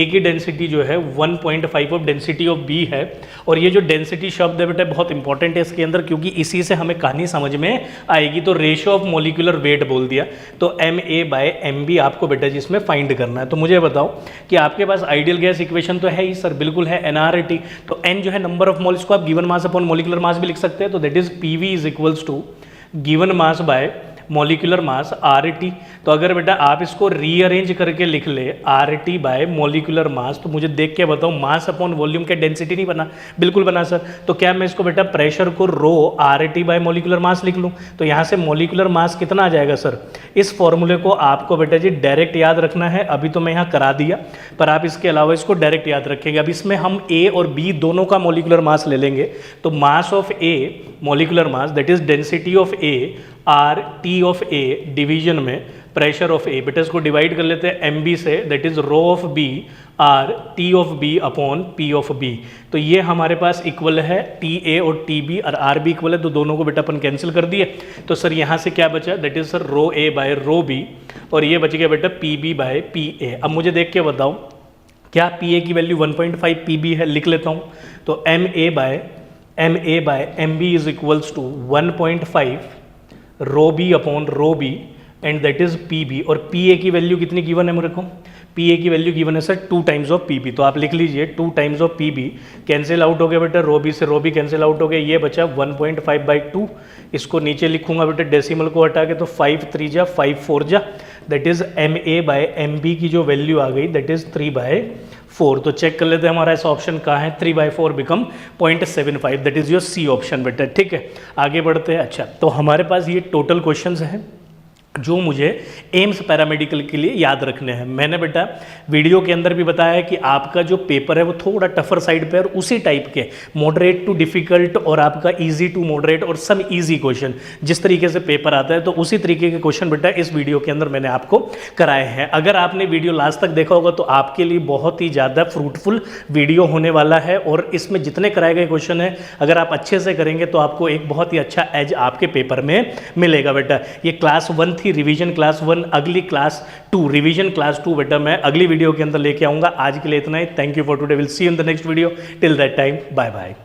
की डेंसिटी जो है 1.5 ऑफ डेंसिटी ऑफ B है। और ये जो डेंसिटी शब्द है बेटा बहुत इंपॉर्टेंट है इसके अंदर, क्योंकि इसी से हमें कहानी समझ में आएगी। तो रेशियो ऑफ मोलिकुलर वेट बोल दिया, तो MA/MB आपको बेटा जिसमें फाइंड करना है। तो मुझे बताओ कि आपके पास आइडियल गैस इक्वेशन तो है ही सर, बिल्कुल है, NRT, तो N जो है नंबर ऑफ मोल्स को आप given mass upon molecular mass भी लिख सकते हैं, तो that is PV is equals to given mass by molecular mass RT। तो अगर बेटा आप इसको रीअरेंज करके लिख ले RT बाय मॉलिक्यूलर मास, तो मुझे देख के बताओ मास अपॉन वॉल्यूम के डेंसिटी नहीं बना? बिल्कुल बना सर। तो क्या मैं इसको बेटा प्रेशर को रो RT बाय मॉलिक्यूलर मास लिख लूँ? तो यहाँ से मॉलिक्यूलर मास कितना आ जाएगा सर? इस फॉर्मूले को आपको बेटा जी डायरेक्ट याद रखना है। अभी तो मैं यहाँ करा दिया, पर आप इसके अलावा इसको डायरेक्ट याद रखेंगे। अब इसमें हम A और B दोनों का मॉलिक्यूलर मास ले लेंगे। तो mass of A molecular mass that is density of A R T of A division में प्रेशर ऑफ A। बेटा इसको डिवाइड कर लेते हैं MB से, that is rho of B R T of B upon P of B। तो ये हमारे पास इक्वल है TA और TB और RB इक्वल है, तो दोनों को बेटा अपन कैंसिल कर दिए। तो सर यहाँ से क्या बचा? That is sir rho A by rho B, और ये बच गया बेटा PB बाय PA। अब मुझे देख के बताओ क्या PA की वैल्यू 1.5 PB है? लिख लेता हूँ। तो MA by MB is equals to 1.5 rho B upon rho B and that is PB। और PA की वैल्यू कितनी गिवन है मेरे को? PA की वैल्यू गिवन है सर 2 टाइम्स ऑफ PB। तो आप लिख लीजिए 2 times of PB। Cancel out हो गया बेटा, रो B से रो B कैंसिल आउट हो गया, ये बचा 1.5/2। इसको नीचे लिखूंगा बेटा डेसिमल को हटा के, तो 5 3 जा 5 4 जा, that is MA by MB की जो वैल्यू आ गई दैट इज 3/4। तो चेक कर लेते हैं हमारा ऐसा ऑप्शन कहाँ है, 3/4 become 0.75, that is your C option बेटा। ठीक है, आगे बढ़ते हैं। अच्छा, तो हमारे पास ये टोटल क्वेश्चंस हैं जो मुझे एम्स पैरामेडिकल के लिए याद रखने हैं। मैंने बेटा वीडियो के अंदर भी बताया कि आपका जो पेपर है वो थोड़ा टफर साइड पे और उसी टाइप के मॉडरेट टू डिफिकल्ट और आपका इजी टू मॉडरेट और सम इजी क्वेश्चन जिस तरीके से पेपर आता है, तो उसी तरीके के क्वेश्चन बेटा इस वीडियो के अंदर मैंने आपको कराए हैं। अगर आपने वीडियो लास्ट तक देखा होगा तो आपके लिए बहुत ही ज़्यादा फ्रूटफुल वीडियो होने वाला है, और इसमें जितने कराए गए क्वेश्चन हैं अगर आप अच्छे से करेंगे तो आपको एक बहुत ही अच्छा एज आपके पेपर में मिलेगा बेटा। ये क्लास 1 रिवीजन क्लास 1, अगली क्लास 2 रिवीजन क्लास 2 बेटा मैं अगली वीडियो के अंदर लेके आऊंगा। आज के लिए इतना ही। Thank you for today, will see you in the next video. Till that time, bye bye.